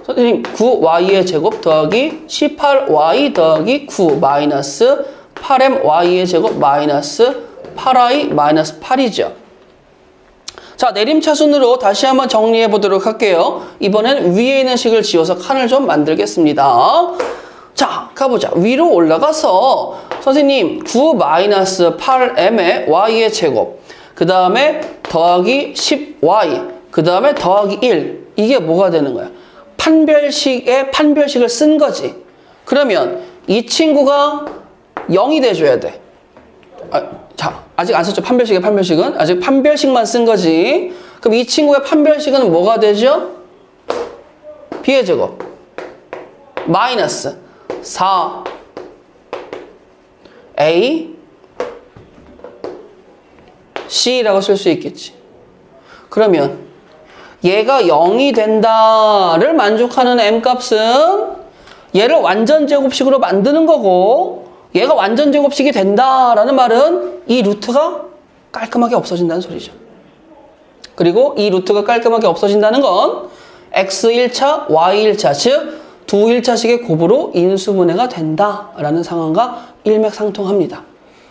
Speaker 1: 선생님 9y의 제곱 더하기 18y 더하기 9 마이너스 8my의 제곱 마이너스 8i 마이너스 8이죠. 자, 내림차순으로 다시 한번 정리해 보도록 할게요. 이번엔 위에 있는 식을 지어서 칸을 좀 만들겠습니다. 자, 가보자. 위로 올라가서 선생님 9 마이너스 8m의 y의 제곱, 그 다음에 더하기 10y, 그 다음에 더하기 1. 이게 뭐가 되는 거야? 판별식을 쓴 거지. 그러면 이 친구가 0이 돼줘야 돼. 자, 아직 안 썼죠? 판별식은. 아직 판별식만 쓴 거지. 그럼 이 친구의 판별식은 뭐가 되죠? b의 제곱 마이너스 4a c라고 쓸 수 있겠지. 그러면 얘가 0이 된다를 만족하는 m값은 얘를 완전 제곱식으로 만드는 거고, 얘가 완전 제곱식이 된다라는 말은 이 루트가 깔끔하게 없어진다는 소리죠. 그리고 이 루트가 깔끔하게 없어진다는 건 x1차, y1차, 즉 두 1차식의 곱으로 인수분해가 된다라는 상황과 일맥상통합니다.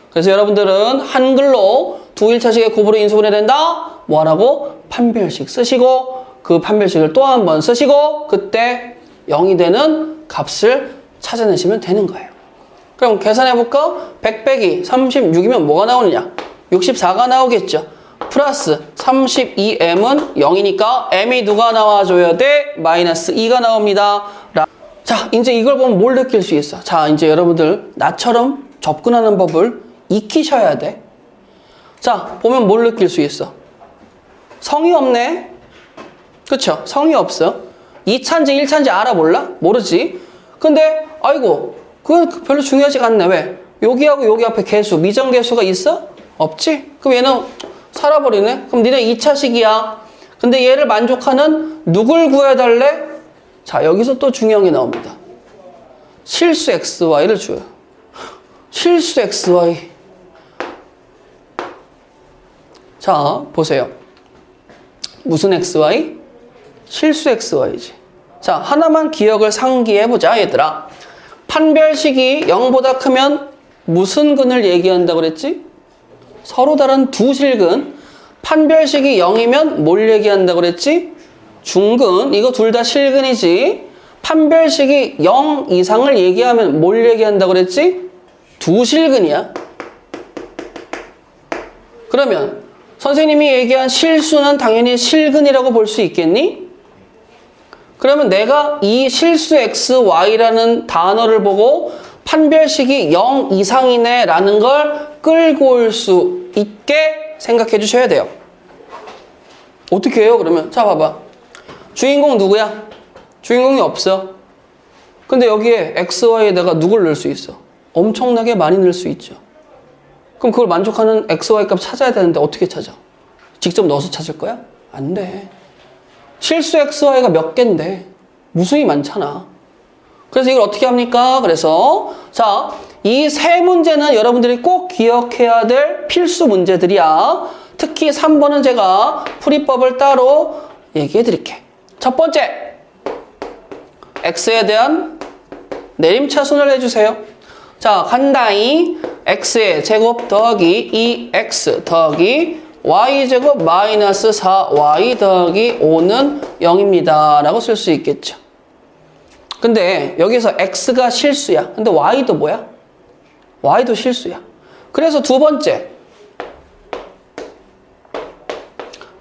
Speaker 1: 그래서 여러분들은 한글로 두 1차식의 곱으로 인수분해된다? 뭐하라고? 판별식 쓰시고, 그 판별식을 또 한 번 쓰시고, 그때 0이 되는 값을 찾아내시면 되는 거예요. 그럼 계산해볼까? 100 빼기 36이면 뭐가 나오느냐? 64가 나오겠죠. 플러스 32m은 0이니까 m이 누가 나와줘야 돼? 마이너스 2가 나옵니다. 자, 이제 이걸 보면 뭘 느낄 수 있어? 자, 이제 여러분들 나처럼 접근하는 법을 익히셔야 돼. 자, 보면 뭘 느낄 수 있어? 성이 없네? 그쵸? 성이 없어. 2차인지 1차인지 알아 몰라? 모르지? 근데 아이고 그건 별로 중요하지 않네. 왜? 여기하고 여기 앞에 개수, 미정개수가 있어? 없지? 그럼 얘는 살아버리네? 그럼 니네 2차식이야. 근데 얘를 만족하는 누굴 구해달래? 자, 여기서 또 중요한 게 나옵니다. 실수 xy를 줘요. 실수 xy. 자, 보세요. 무슨 xy? 실수 xy지. 자, 하나만 기억을 상기해보자, 얘들아. 판별식이 0보다 크면 무슨 근을 얘기한다고 그랬지? 서로 다른 두 실근. 판별식이 0이면 뭘 얘기한다고 그랬지? 중근. 이거 둘 다 실근이지. 판별식이 0 이상을 얘기하면 뭘 얘기한다고 그랬지? 두 실근이야. 그러면 선생님이 얘기한 실수는 당연히 실근이라고 볼 수 있겠니? 그러면 내가 이 실수 xy라는 단어를 보고 판별식이 0 이상이네 라는 걸 끌고 올 수 있게 생각해 주셔야 돼요. 어떻게 해요 그러면? 자, 봐봐. 주인공 누구야? 주인공이 없어. 근데 여기에 xy에다가 누굴 넣을 수 있어? 엄청나게 많이 넣을 수 있죠. 그럼 그걸 만족하는 xy 값 찾아야 되는데 어떻게 찾아? 직접 넣어서 찾을 거야? 안 돼. 실수 xy가 몇 개인데 무수히 많잖아. 그래서 이걸 어떻게 합니까? 그래서 자, 이 세 문제는 여러분들이 꼭 기억해야 될 필수 문제들이야. 특히 3번은 제가 풀이법을 따로 얘기해 드릴게. 첫 번째, x에 대한 내림차순을 해주세요. 자, 간단히 x의 제곱 더하기 2x 더하기 y제곱 마이너스 4y 더하기 5는 0입니다. 라고 쓸 수 있겠죠. 근데 여기서 x가 실수야. 근데 y도 뭐야? y도 실수야. 그래서 두 번째,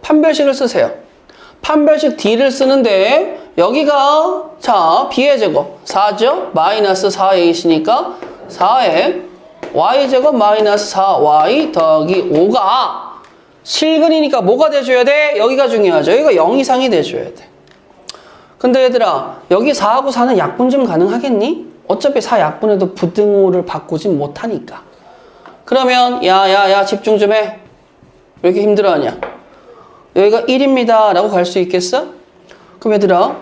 Speaker 1: 판별식을 쓰세요. 판별식 d를 쓰는데 여기가 자 b의 제곱 4죠? 마이너스 4a시니까 4에 y제곱 마이너스 4y 더하기 5가 실근이니까 뭐가 돼줘야 돼? 여기가 중요하죠. 여기가 0 이상이 돼줘야 돼. 근데 얘들아, 여기 4하고 4는 약분좀 가능하겠니? 어차피 4 약분해도 부등호를 바꾸진 못하니까. 그러면 야 집중 좀 해. 왜 이렇게 힘들어하냐? 여기가 1입니다 라고 갈 수 있겠어? 그럼 얘들아,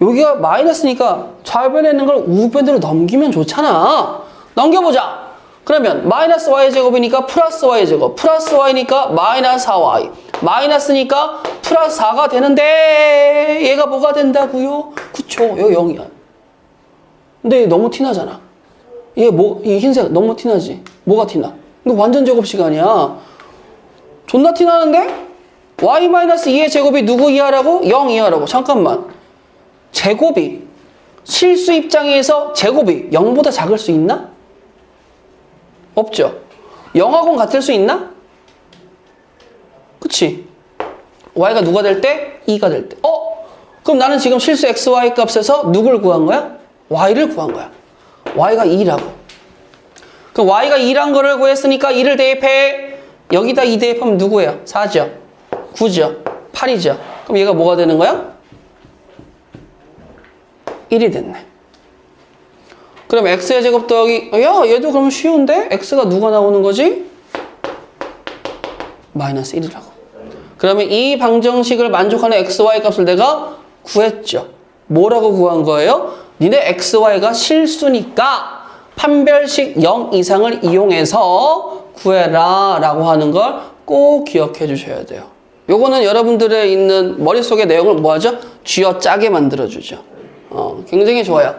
Speaker 1: 여기가 마이너스니까 좌변에 있는 걸 우변으로 넘기면 좋잖아. 넘겨보자. 그러면 마이너스 y제곱이니까 플러스 y제곱, 플러스 y니까 마이너스 4y, 마이너스니까 플러스 4가 되는데 얘가 뭐가 된다고요? 그쵸, 여기 0이야. 근데 너무 티나잖아. 얘 이 흰색 너무 티나지? 뭐가 티나? 이거 완전 제곱 시간이야. 존나 티나는데? y-2의 제곱이 누구 이하라고? 0 이하라고. 잠깐만. 제곱이 실수 입장에서 제곱이 0보다 작을 수 있나? 없죠. 0하고는 같을 수 있나? 그치? y가 누가 될 때? 2가 될 때. 그럼 나는 지금 실수 xy 값에서 누굴 구한 거야? y를 구한 거야. y가 2라고. 그럼 y가 2란 거를 구했으니까 2를 대입해. 여기다 2 대입하면 누구예요? 4죠. 9죠. 8이죠. 그럼 얘가 뭐가 되는 거야? 1이 됐네. 그럼 x의 제곱 더하기 야 얘도 그러면 쉬운데? x가 누가 나오는 거지? 마이너스 1이라고. 그러면 이 방정식을 만족하는 xy 값을 내가 구했죠. 뭐라고 구한 거예요? 니네 xy가 실수니까 판별식 0 이상을 이용해서 구해라 라고 하는 걸 꼭 기억해 주셔야 돼요. 요거는 여러분들의 있는 머릿속의 내용을 뭐하죠? 쥐어짜게 만들어주죠. 굉장히 좋아요.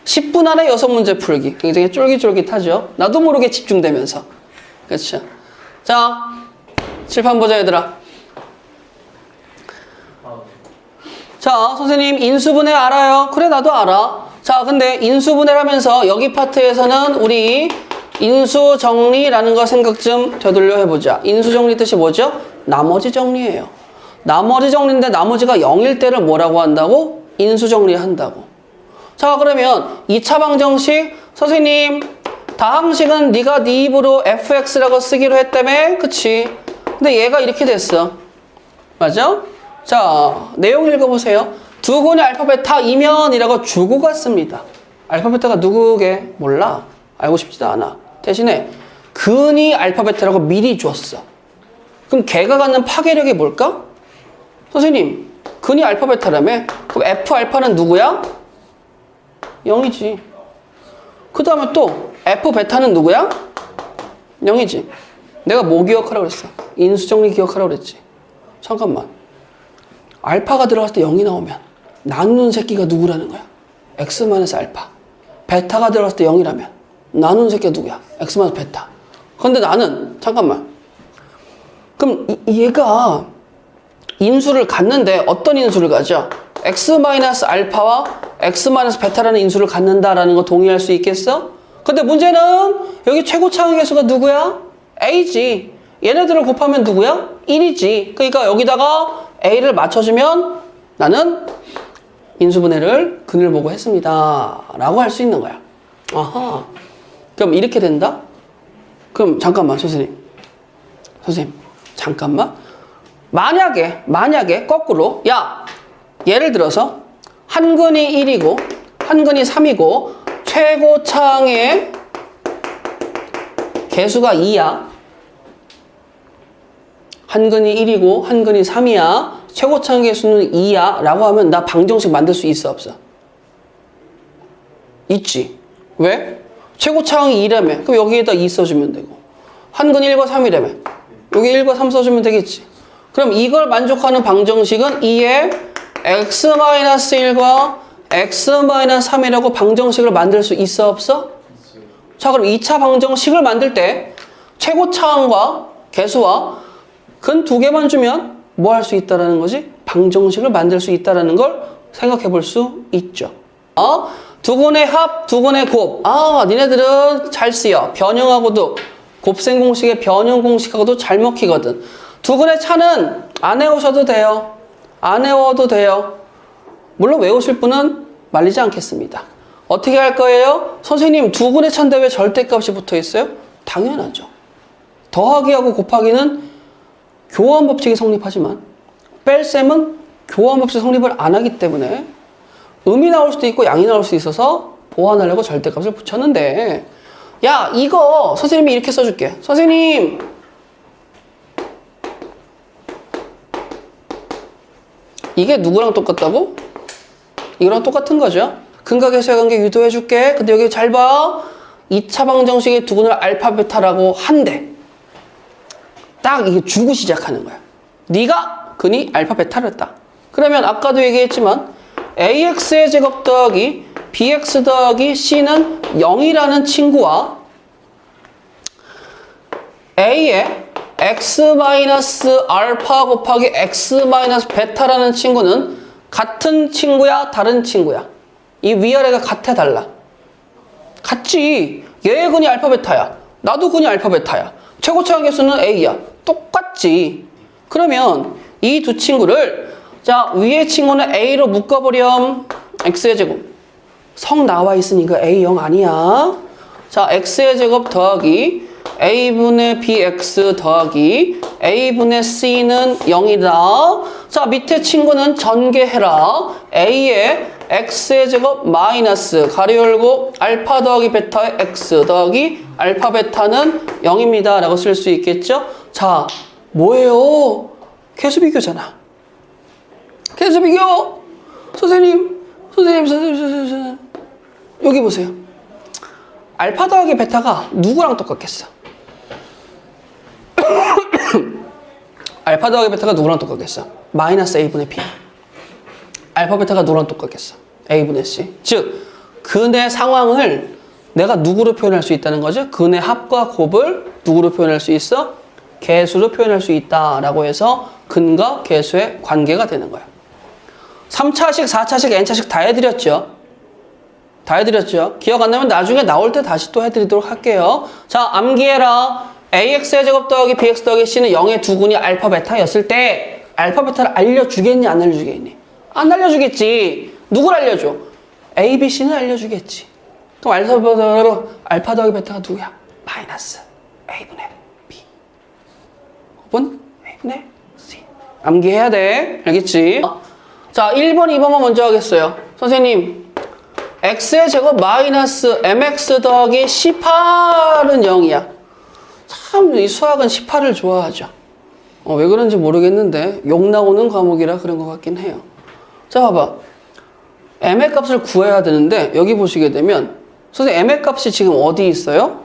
Speaker 1: 10분 안에 6문제 풀기. 굉장히 쫄깃쫄깃하죠. 나도 모르게 집중되면서. 그렇죠. 자, 칠판 보자 얘들아. 자, 선생님 인수분해 알아요? 그래 나도 알아. 자, 근데 인수분해를 하면서 여기 파트에서는 우리 인수정리라는 거 생각 좀 되돌려 해보자. 인수정리 뜻이 뭐죠? 나머지 정리예요. 나머지 정리인데 나머지가 0일 때를 뭐라고 한다고? 인수정리한다고. 자, 그러면 2차 방정식 선생님 다항식은 네가 네 입으로 fx라고 쓰기로 했다며? 그치? 근데 얘가 이렇게 됐어. 맞아? 자, 내용 읽어보세요. 두 근의 알파 베타 이면이라고 주고 갔습니다. 알파 베타가 누구게? 몰라. 알고 싶지도 않아. 대신에 근이 알파 베타라고 미리 줬어. 그럼 걔가 갖는 파괴력이 뭘까? 선생님, 근이 알파 베타라며? 그럼 f 알파는 누구야? 0이지. 그 다음에 또 f 베타는 누구야? 0이지. 내가 뭐 기억하라고 그랬어? 인수정리 기억하라고 그랬지. 잠깐만. 알파가 들어갔을 때 0이 나오면 나누는 새끼가 누구라는 거야? x-알파. 베타가 들어갔을 때 0이라면 나누는 새끼가 누구야? x-베타. 그런데 나는 잠깐만. 그럼 얘가 인수를 갖는데 어떤 인수를 가져? x-알파와 x-베타라는 인수를 갖는다라는 거 동의할 수 있겠어? 근데 문제는 여기 최고차항의 개수가 누구야? a지. 얘네들을 곱하면 누구야? 1이지. 그러니까 여기다가 a를 맞춰주면 나는 인수분해를 근을 보고 했습니다 라고 할 수 있는 거야. 아하. 그럼 이렇게 된다? 그럼 잠깐만 선생님 잠깐만. 만약에 거꾸로 야 예를 들어서 한 근이 1이고 한 근이 3이고 최고차항의 개수가 2야. 한 근이 1이고 한 근이 3이야. 최고차항 개수는 2야 라고 하면 나 방정식 만들 수 있어 없어? 있지. 왜? 최고차항이 2라며. 그럼 여기에다 2 써주면 되고 한 근 1과 3이라며 여기 1과 3 써주면 되겠지. 그럼 이걸 만족하는 방정식은 2의 x-1과 x-3이라고 방정식을 만들 수 있어 없어? 자, 그럼 2차 방정식을 만들 때 최고차항과 계수와 근 두 개만 주면 뭐 할 수 있다라는 거지? 방정식을 만들 수 있다라는 걸 생각해 볼 수 있죠. 두근의 합, 두근의 곱. 니네들은 잘 쓰여. 변형하고도 곱셈 공식의 변형 공식하고도 잘 먹히거든. 두근의 차는 안 외우셔도 돼요. 안 외워도 돼요. 물론 외우실 분은 말리지 않겠습니다. 어떻게 할 거예요? 선생님, 두근의 차인데 왜 절대값이 붙어 있어요? 당연하죠. 더하기하고 곱하기는 교환 법칙이 성립하지만 뺄셈은 교환 법칙 성립을 안 하기 때문에 음이 나올 수도 있고 양이 나올 수 있어서 보완하려고 절대값을 붙였는데, 야, 이거 선생님이 이렇게 써줄게. 선생님, 이게 누구랑 똑같다고? 이거랑 똑같은 거죠. 근과 계수의 관계 유도해줄게. 근데 여기 잘 봐. 2차 방정식의 두근을 알파 베타라고 한대. 딱 이게 주고 시작하는 거야. 네가 근이 알파 베타를 했다. 그러면 아까도 얘기했지만 ax의 제곱 더하기 bx 더하기 c는 0이라는 친구와 a의 x-알파 곱하기 x-베타라는 친구는 같은 친구야, 다른 친구야? 이 위아래가 같아, 달라? 같지. 얘의 근이 알파 베타야. 나도 근이 알파 베타야. 최고차항 계수는 a야. 똑같지. 그러면 이 두 친구를, 자, 위의 친구는 a로 묶어버렴. x의 제곱. 성 나와 있으니까 a 0 아니야. 자, x의 제곱 더하기 a분의 bx 더하기 a분의 c는 0이다. 자, 밑에 친구는 전개해라. a의 x의 제곱 마이너스 가로 열고 알파 더하기 베타의 x 더하기 알파 베타는 0입니다. 라고 쓸 수 있겠죠? 자, 뭐예요? 계수비교잖아. 계수비교! 선생님. 여기 보세요. 알파 더하기 베타가 누구랑 똑같겠어? 알파 더하기 베타가 누구랑 똑같겠어? 마이너스 a분의 b. 알파 베타가 누구랑 똑같겠어? a분의 c. 즉, 근의 상황을 내가 누구로 표현할 수 있다는 거죠? 근의 합과 곱을 누구로 표현할 수 있어? 계수로 표현할 수 있다라고 해서 근과 계수의 관계가 되는 거야. 3차식, 4차식, n차식 다 해드렸죠? 다 해드렸죠? 기억 안 나면 나중에 나올 때 다시 또 해드리도록 할게요. 자, 암기해라. ax의 제곱 더하기 bx 더하기 c는 0의 두 근이 알파 베타였을 때 알파 베타를 알려주겠니? 안 알려주겠니? 안 알려주겠지. 누굴 알려줘? a, b, c는 알려주겠지. 그럼 알파 더하기 베타가 누구야? 마이너스 a분의 b 혹은 a분의 c. 암기해야 돼. 알겠지? 자, 1번, 2번만 먼저 하겠어요. 선생님, x의 제곱 마이너스 mx 더하기 18은 0이야. 참, 이 수학은 18을 좋아하죠. 왜 그런지 모르겠는데 욕 나오는 과목이라 그런 것 같긴 해요. 자, 봐봐. m의 값을 구해야 되는데 여기 보시게 되면 선생님, m의 값이 지금 어디 있어요?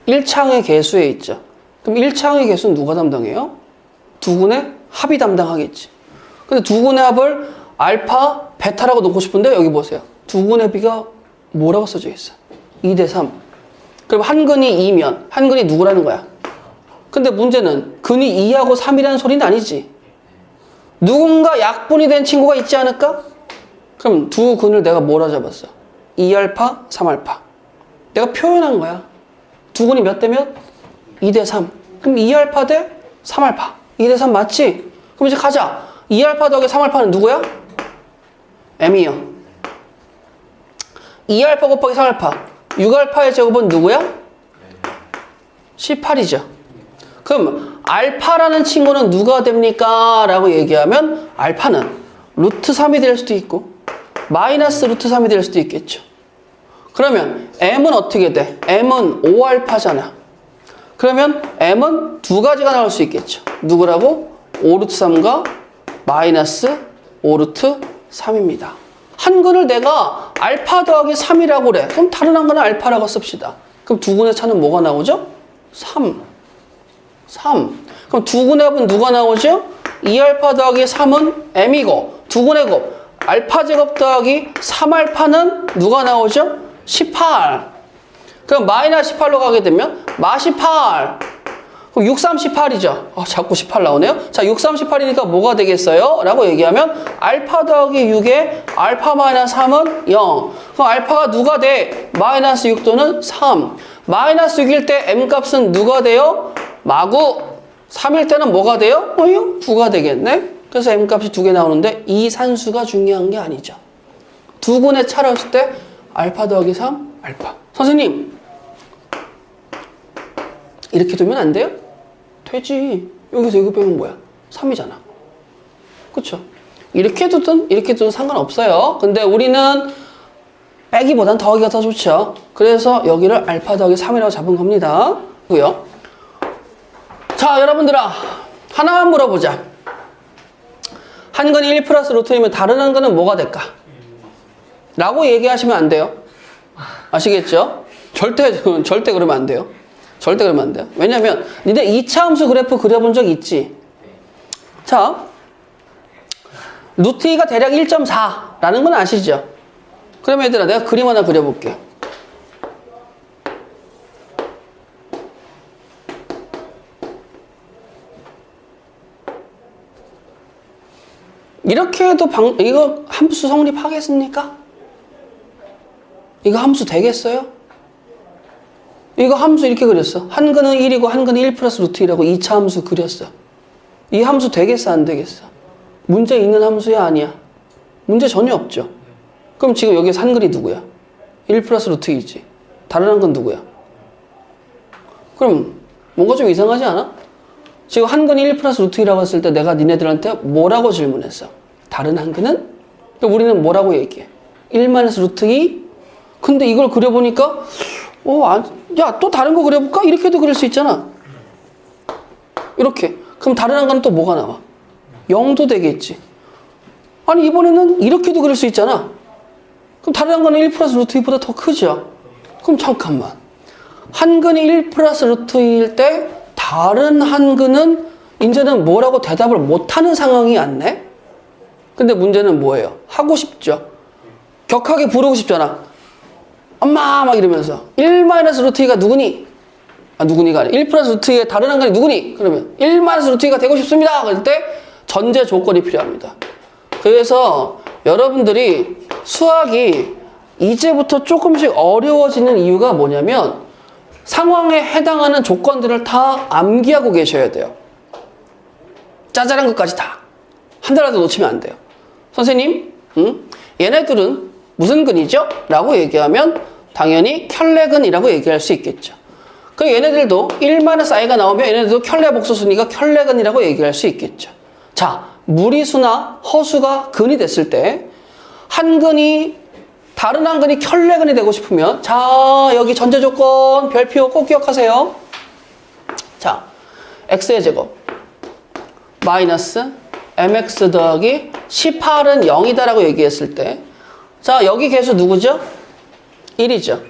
Speaker 1: 1차항의 계수에 있죠. 그럼 1차항의 계수는 누가 담당해요? 두 근의 합이 담당하겠지. 근데 두 근의 합을 알파, 베타라고 놓고 싶은데 여기 보세요. 두 근의 비가 뭐라고 써져 있어? 2대 3. 그럼 한 근이 2면 한 근이 누구라는 거야? 근데 문제는 근이 2하고 3이라는 소리는 아니지. 누군가 약분이 된 친구가 있지 않을까? 그럼 두 근을 내가 뭐라 잡았어? 2알파, 3알파. 내가 표현한 거야. 두 근이 몇 대 몇? 2대 3. 그럼 2알파 대 3알파. 2대 3 맞지? 그럼 이제 가자. 2알파 더하기 3알파는 누구야? m이요. 2알파 곱하기 3알파. 6알파의 제곱은 누구야? 18이죠. 그럼 알파라는 친구는 누가 됩니까? 라고 얘기하면 알파는 루트 3이 될 수도 있고 마이너스 루트 3이 될 수도 있겠죠. 그러면 m은 어떻게 돼? m은 5알파잖아. 그러면 m은 두 가지가 나올 수 있겠죠. 누구라고? 5루트 3과 마이너스 5루트 3입니다. 한 근을 내가 알파 더하기 3이라고 그래. 그럼 다른 한 근은 알파라고 씁시다. 그럼 두 근의 차는 뭐가 나오죠? 3. 3. 그럼 두근의 곱은 누가 나오죠? 2알파 더하기 3은 m이고 두근의 곱 알파 제곱 더하기 3알파는 누가 나오죠? 18. 그럼 마이너스 18로 가게 되면 마18. 그럼 6, 3, 18이죠. 자꾸 18 나오네요. 자, 6, 3, 18이니까 뭐가 되겠어요? 라고 얘기하면 알파 더하기 6에 알파 마이너스 3은 0. 그럼 알파가 누가 돼? 마이너스 6 또는 3. 마이너스 6일 때 m값은 누가 돼요? 마구. 3일 때는 뭐가 돼요? 9가 되겠네. 그래서 m값이 2개 나오는데 이 산수가 중요한 게 아니죠. 두근의 차였을 때 알파 더하기 3, 알파. 선생님, 이렇게 두면 안 돼요? 되지. 여기서 이거 빼면 뭐야? 3이잖아. 그쵸? 이렇게 두든 상관없어요. 근데 우리는 빼기보단 더하기가 더 좋죠. 그래서 여기를 알파 더하기 3이라고 잡은 겁니다. 고요. 자, 여러분들아, 하나만 물어보자. 한근이 1 플러스 루트이면 다른 한근은 뭐가 될까? 라고 얘기하시면 안 돼요. 아시겠죠? 절대 그러면 안 돼요. 절대 그러면 안 돼요. 왜냐면 니네 2차 함수 그래프 그려본 적 있지? 자, 루트 2가 대략 1.4라는 건 아시죠? 그럼 얘들아, 내가 그림 하나 그려볼게. 이렇게 해도 이거 함수 성립하겠습니까? 이거 함수 되겠어요? 이거 함수 이렇게 그렸어. 한근은 1이고 한근은 1 플러스 루트 1이라고 2차 함수 그렸어. 이 함수 되겠어, 안 되겠어? 문제 있는 함수야, 아니야? 문제 전혀 없죠. 그럼 지금 여기서 한근이 누구야? 1 플러스 루트 2지. 다른 한근 누구야? 그럼 뭔가 좀 이상하지 않아? 지금 한근이 1 플러스 루트 2라고 했을 때 내가 니네들한테 뭐라고 질문했어? 다른 한근은? 우리는 뭐라고 얘기해? 1 마이너스 루트 2? 근데 이걸 그려보니까 야, 또 다른 거 그려볼까? 이렇게도 그릴 수 있잖아. 이렇게. 그럼 다른 한근은 또 뭐가 나와? 0도 되겠지. 아니, 이번에는 이렇게도 그릴 수 있잖아. 그럼 다른 한근은 1 플러스 루트 2보다 더 크죠? 그럼 잠깐만. 한근이 1 플러스 루트 2일 때 다른 한근은 이제는 뭐라고 대답을 못하는 상황이 왔네? 근데 문제는 뭐예요? 하고 싶죠? 격하게 부르고 싶잖아. 엄마 막 이러면서 1 마이너스 루트 2가 누구니? 누구니가 아니라 1 플러스 루트 2의 다른 한근이 누구니? 그러면 1 마이너스 루트 2가 되고 싶습니다. 그럴 때 전제 조건이 필요합니다. 그래서 여러분들이 수학이 이제부터 조금씩 어려워지는 이유가 뭐냐면 상황에 해당하는 조건들을 다 암기하고 계셔야 돼요. 짜잘한 것까지 다. 한 달라도 놓치면 안 돼요. 선생님, 얘네들은 무슨 근이죠? 라고 얘기하면 당연히 켤레근이라고 얘기할 수 있겠죠. 그럼 얘네들도 1-i가 나오면 얘네들도 켤레 복소수니까 켤레근이라고 얘기할 수 있겠죠. 자, 무리수나 허수가 근이 됐을 때 한 근이 다른 한 근이 켤레근이 되고 싶으면 자, 여기 전제 조건 별표 꼭 기억하세요. 자, x의 제곱 마이너스 mx 더하기 18은 0이다라고 얘기했을 때 자, 여기 개수 누구죠? 1이죠.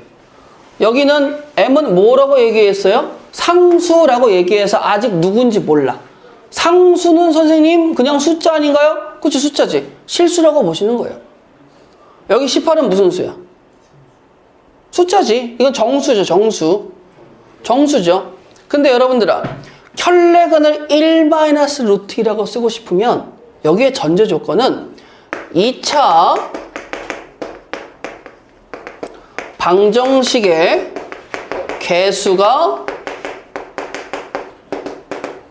Speaker 1: 여기는 m은 뭐라고 얘기했어요? 상수라고 얘기해서 아직 누군지 몰라. 상수는 선생님 그냥 숫자 아닌가요? 그치, 숫자지. 실수라고 보시는 거예요. 여기 18은 무슨 수야? 숫자지. 이건 정수죠, 정수. 정수죠. 근데 여러분들아, 켤레근을 1-루트 2라고 쓰고 싶으면 여기에 전제 조건은 2차 방정식의 개수가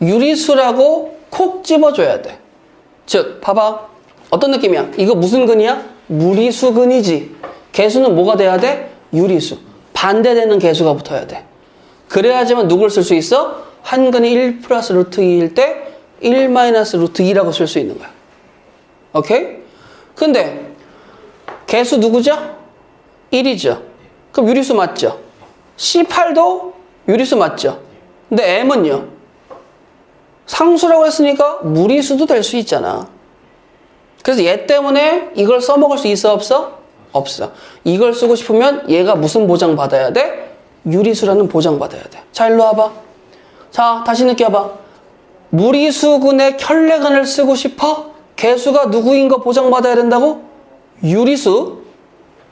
Speaker 1: 유리수라고 콕 집어줘야 돼. 즉, 봐봐. 어떤 느낌이야? 이거 무슨 근이야? 무리수근이지. 개수는 뭐가 돼야 돼? 유리수. 반대되는 개수가 붙어야 돼. 그래야지만 누굴 쓸 수 있어? 한근이 1 플러스 루트 2일 때 1 마이너스 루트 2라고 쓸 수 있는 거야. 오케이? 근데 개수 누구죠? 1이죠. 그럼 유리수 맞죠? C8도 유리수 맞죠? 근데 M은요? 상수라고 했으니까 무리수도 될 수 있잖아. 그래서 얘 때문에 이걸 써먹을 수 있어, 없어? 없어. 이걸 쓰고 싶으면 얘가 무슨 보장 받아야 돼? 유리수라는 보장 받아야 돼. 자, 일로 와봐. 자, 다시 느껴봐. 무리수근의 켤레근을 쓰고 싶어? 개수가 누구인 거 보장받아야 된다고? 유리수.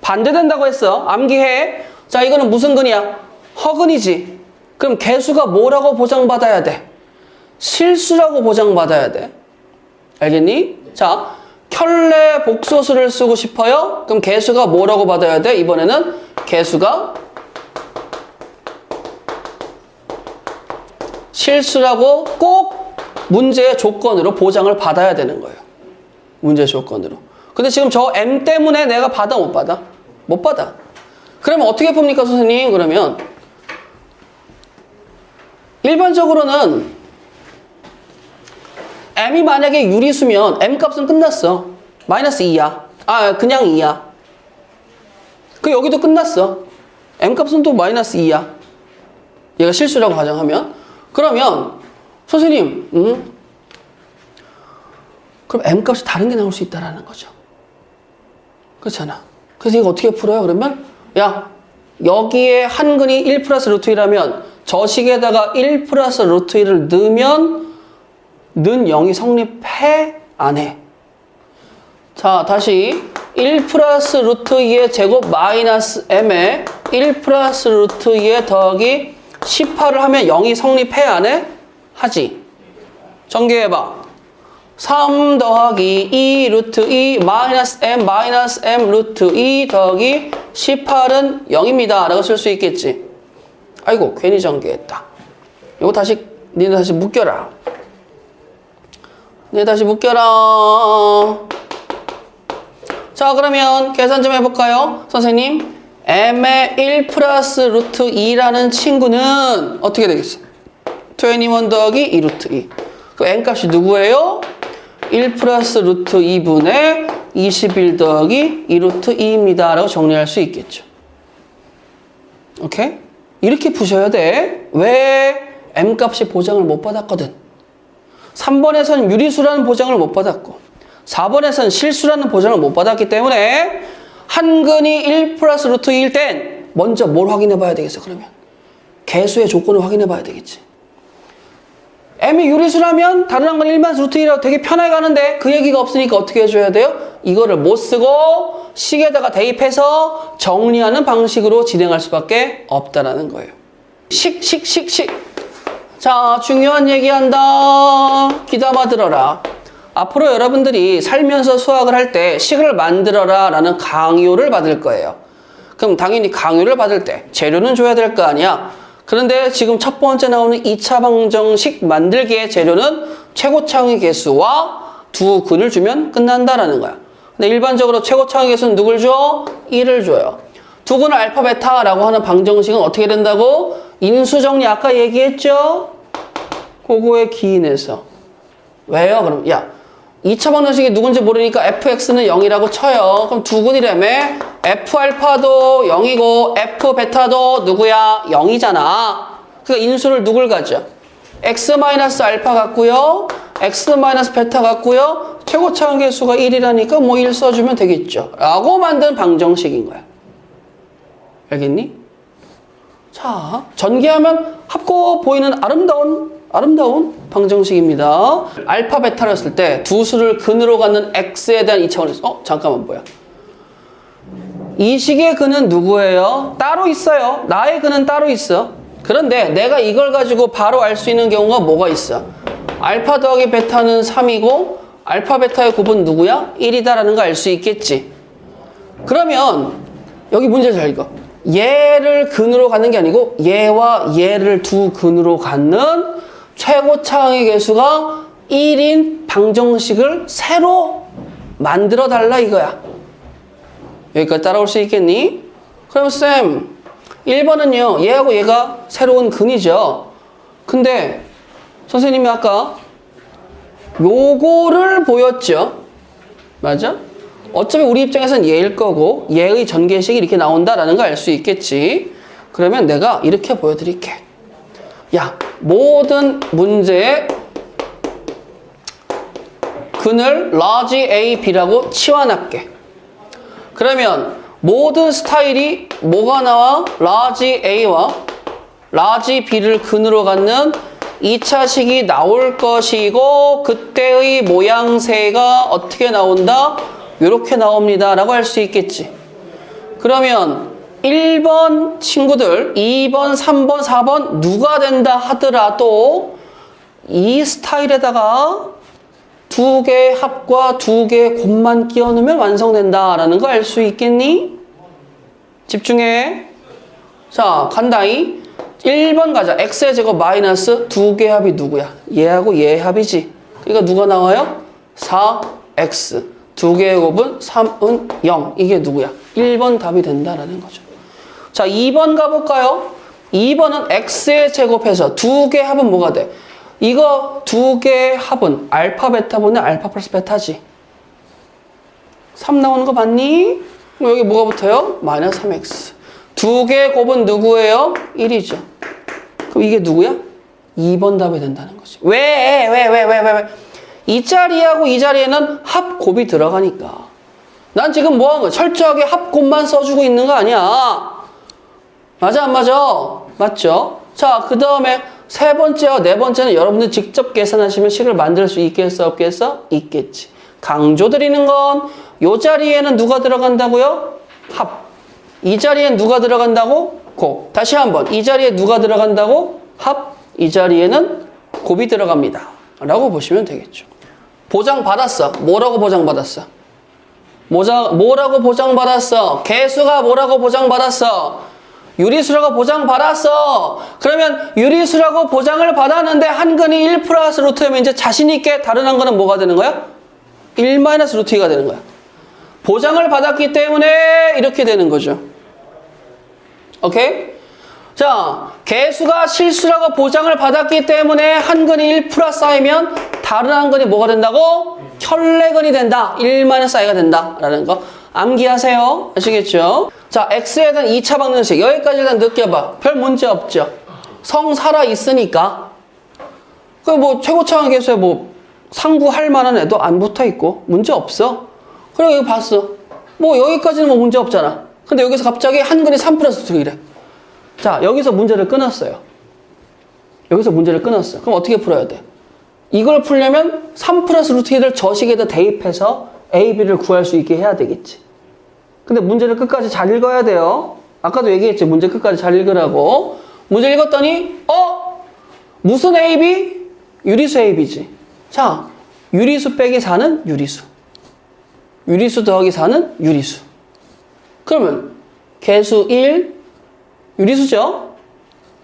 Speaker 1: 반대된다고 했어. 암기해. 자, 이거는 무슨 근이야? 허근이지. 그럼 개수가 뭐라고 보장받아야 돼? 실수라고 보장받아야 돼. 알겠니? 자, 켤레 복소수를 쓰고 싶어요? 그럼 개수가 뭐라고 받아야 돼? 이번에는 개수가 실수라고 꼭 문제의 조건으로 보장을 받아야 되는 거예요. 문제의 조건으로. 근데 지금 저 M 때문에 내가 받아 못 받아? 못 받아. 그러면 어떻게 풉니까 선생님? 그러면 일반적으로는 M이 만약에 유리수면 M 값은 끝났어. 마이너스 2야. 아, 그냥 2야. 그 여기도 끝났어. M 값은 또 마이너스 2야. 얘가 실수라고 가정하면. 그러면 선생님, 그럼 M 값이 다른 게 나올 수 있다라는 거죠. 그렇잖아. 그래서 이거 어떻게 풀어요? 그러면 야, 여기에 한 근이 1 플러스 루트 2라면 저 식에다가 1 플러스 루트 2를 넣으면 는 0이 성립해? 안 해? 자, 다시 1 플러스 루트 2의 제곱 마이너스 m에 1 플러스 루트 2의 더하기 18을 하면 0이 성립해? 안 해? 하지. 전개해봐. 3 더하기 2 루트 2 마이너스 m 루트 2 더하기 18은 0입니다. 라고 쓸 수 있겠지. 아이고, 괜히 전개했다. 이거 다시, 니네 다시 묶여라. 네, 다시 묶여라. 자, 그러면 계산 좀 해볼까요? 선생님, m의 1 플러스 루트 2라는 친구는 어떻게 되겠어? 21 더하기 2 루트 2. 그 n 값이 누구예요? 1 플러스 루트 2분의 21 더하기 2 루트 2입니다. 라고 정리할 수 있겠죠. 오케이? 이렇게 푸셔야 돼. 왜? m 값이 보장을 못 받았거든. 3번에서는 유리수라는 보장을 못 받았고 4번에서는 실수라는 보장을 못 받았기 때문에 한 근이 1 플러스 루트 2일 땐 먼저 뭘 확인해 봐야 되겠어? 그러면 개수의 조건을 확인해 봐야 되겠지. m이 유리수라면 다른 한 건 1만 루트 2라고 되게 편하게 가는데 그 얘기가 없으니까 어떻게 해줘야 돼요? 이거를 못 쓰고 식에다가 대입해서 정리하는 방식으로 진행할 수밖에 없다라는 거예요. 식. 자, 중요한 얘기한다. 귀담아 들어라. 앞으로 여러분들이 살면서 수학을 할 때 식을 만들어라 라는 강요를 받을 거예요. 그럼 당연히 강요를 받을 때 재료는 줘야 될 거 아니야. 그런데 지금 첫 번째 나오는 2차 방정식 만들기의 재료는 최고차항의 개수와 두 근을 주면 끝난다라는 거야. 근데 일반적으로 최고차항의 개수는 누굴 줘? 1을 줘요. 두 근을 알파 베타라고 하는 방정식은 어떻게 된다고? 인수정리 아까 얘기했죠? 그거에 기인해서. 왜요? 그럼 야, 2차 방정식이 누군지 모르니까 fx는 0이라고 쳐요. 그럼 두 근이라며 f알파도 0이고 f베타도 누구야? 0이잖아. 그러니까 인수를 누굴 가져? x-알파 같고요. x-베타 같고요. 최고차항 개수가 1이라니까 뭐 1 써주면 되겠죠. 라고 만든 방정식인 거야. 알겠니? 자, 전개하면 합고 보이는 아름다운 방정식입니다. 알파, 베타를 했을 때 두 수를 근으로 갖는 x에 대한 2차원에서 잠깐만 뭐야. 이 식의 근은 누구예요? 따로 있어요. 나의 근은 따로 있어. 그런데 내가 이걸 가지고 바로 알 수 있는 경우가 뭐가 있어? 알파 더하기 베타는 3이고 알파, 베타의 곱은 누구야? 1이다라는 거 알 수 있겠지. 그러면 여기 문제 잘 읽어. 얘를 근으로 갖는 게 아니고 얘와 얘를 두 근으로 갖는 최고차항의 개수가 1인 방정식을 새로 만들어 달라 이거야. 여기까지 따라올 수 있겠니? 그럼 쌤, 1번은요 얘하고 얘가 새로운 근이죠. 근데 선생님이 아까 요거를 보였죠. 맞아? 어차피 우리 입장에서는 얘일 거고 얘의 전개식이 이렇게 나온다라는 걸 알 수 있겠지. 그러면 내가 이렇게 보여드릴게. 야, 모든 문제의 근을 large A, B라고 치환할게. 그러면 모든 스타일이 뭐가 나와? large A와 large B를 근으로 갖는 2차 식이 나올 것이고 그때의 모양새가 어떻게 나온다? 이렇게 나옵니다 라고 할 수 있겠지. 그러면 1번 친구들 2번, 3번, 4번 누가 된다 하더라도 이 스타일에다가 두 개의 합과 두 개의 곱만 끼워 넣으면 완성된다라는 거 알 수 있겠니? 집중해. 자, 간다이. 1번 가자. x의 제곱 마이너스 두 개의 합이 누구야? 얘하고 얘의 합이지. 그러니까 누가 나와요? 4x. 두 개의 곱은 3은 0. 이게 누구야? 1번 답이 된다라는 거죠. 자, 2번 가볼까요? 2번은 x의 제곱해서 두 개의 합은 뭐가 돼? 이거 두 개의 합은 알파 베타분의 알파 플러스 베타지. 3 나오는 거 맞니? 그럼 여기 뭐가 붙어요? 마이너스 3x. 두 개의 곱은 누구예요? 1이죠. 그럼 이게 누구야? 2번 답이 된다는 거지. 왜? 이 자리하고 이 자리에는 합곱이 들어가니까. 난 지금 뭐 하는 거야? 철저하게 합곱만 써주고 있는 거 아니야. 맞아, 안 맞아? 맞죠? 자, 그 다음에 세 번째와 네 번째는 여러분들 직접 계산하시면 식을 만들 수 있겠어, 없겠어? 있겠지. 강조드리는 건 이 자리에는 누가 들어간다고요? 합. 이 자리엔 누가 들어간다고? 곱. 다시 한번. 이 자리에 누가 들어간다고? 합. 이 자리에는 곱이 들어갑니다. 라고 보시면 되겠죠. 보장받았어. 뭐라고 보장받았어? 뭐라고 보장받았어? 개수가 뭐라고 보장받았어? 유리수라고 보장받았어. 그러면 유리수라고 보장을 받았는데 한근이 1 플러스 루트면 이제 자신있게 다른 한근은 뭐가 되는 거야? 1 마이너스 루트 2가 되는 거야. 보장을 받았기 때문에 이렇게 되는 거죠. 오케이? 자, 개수가 실수라고 보장을 받았기 때문에 한근이 1 플러스 i면 다른 한근이 뭐가 된다고? 혈내근이 된다. 1 마이너스 i가 된다. 라는 거 암기하세요. 아시겠죠? 자, x에 대한 2차 방정식. 여기까지 일단 느껴봐. 별 문제 없죠? 성 살아있으니까. 그 뭐 최고차원 계수에 뭐 상구할 만한 애도 안 붙어 있고 문제 없어. 그리고 여기 봤어. 뭐 여기까지는 뭐 문제 없잖아. 근데 여기서 갑자기 한근이 3 플러스 2래. 자, 여기서 문제를 끊었어요. 여기서 문제를 끊었어. 그럼 어떻게 풀어야 돼? 이걸 풀려면 3 플러스 루트 2를 저식에다 대입해서 A, B를 구할 수 있게 해야 되겠지. 근데 문제를 끝까지 잘 읽어야 돼요. 아까도 얘기했지. 문제 끝까지 잘 읽으라고. 문제 읽었더니 무슨 A, B? 유리수 A, B지. 자, 유리수 빼기 4는 유리수. 유리수 더하기 4는 유리수. 그러면 개수 1 유리수죠?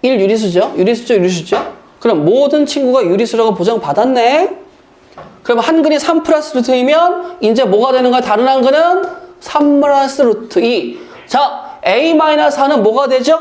Speaker 1: 1 유리수죠? 유리수죠? 그럼 모든 친구가 유리수라고 보장받았네? 그럼 한근이 3 플러스 루트 2면 이제 뭐가 되는 거야? 다른 한근은 3 플러스 루트 2. 자, A-4는 뭐가 되죠?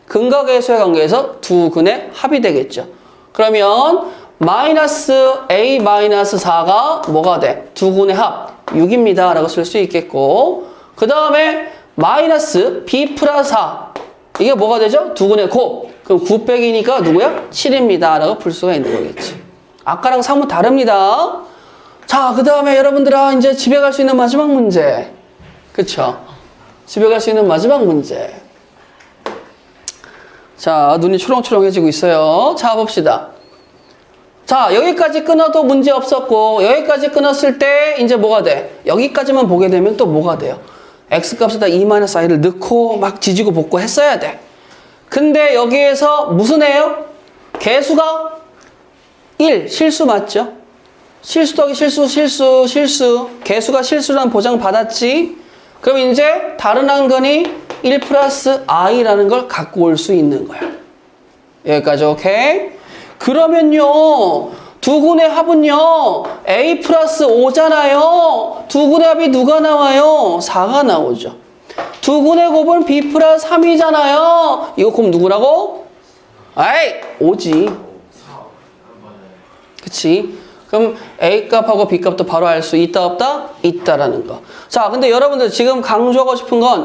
Speaker 1: 근과 계수의 관계에서 두 근의 합이 되겠죠. 그러면 마이너스 A-4가 뭐가 돼? 두 근의 합 6입니다 라고 쓸 수 있겠고, 그 다음에 마이너스 B 플러스 4 이게 뭐가 되죠? 두 근의 곱. 그럼 9 빼기니까 누구야? 7입니다 라고 풀 수가 있는 거겠지. 아까랑 사뭇 다릅니다. 자, 그 다음에 여러분들아 이제 집에 갈 수 있는 마지막 문제. 그쵸? 집에 갈 수 있는 마지막 문제. 자, 눈이 초롱초롱해지고 있어요. 자, 봅시다. 자, 여기까지 끊어도 문제 없었고 여기까지 끊었을 때 이제 뭐가 돼? 여기까지만 보게 되면 또 뭐가 돼요? x값에다 2-i를 넣고 막 지지고 볶고 했어야 돼. 근데 여기에서 무슨 애요? 개수가 1, 실수 맞죠? 실수 더하기 실수. 개수가 실수라는 보장 받았지? 그럼 이제 다른 한근이 1 플러스 i라는 걸 갖고 올 수 있는 거야. 여기까지 오케이? 그러면요, 두 근의 합은요, a 플러스 5잖아요. 두 근의 합이 누가 나와요? 4가 나오죠. 두 근의 곱은 b 플러스 3이잖아요. 이거 곱 누구라고? 아이, 5지. 그치? 그럼 A값하고 B값도 바로 알 수 있다 없다? 있다라는 거. 자, 근데 여러분들 지금 강조하고 싶은 건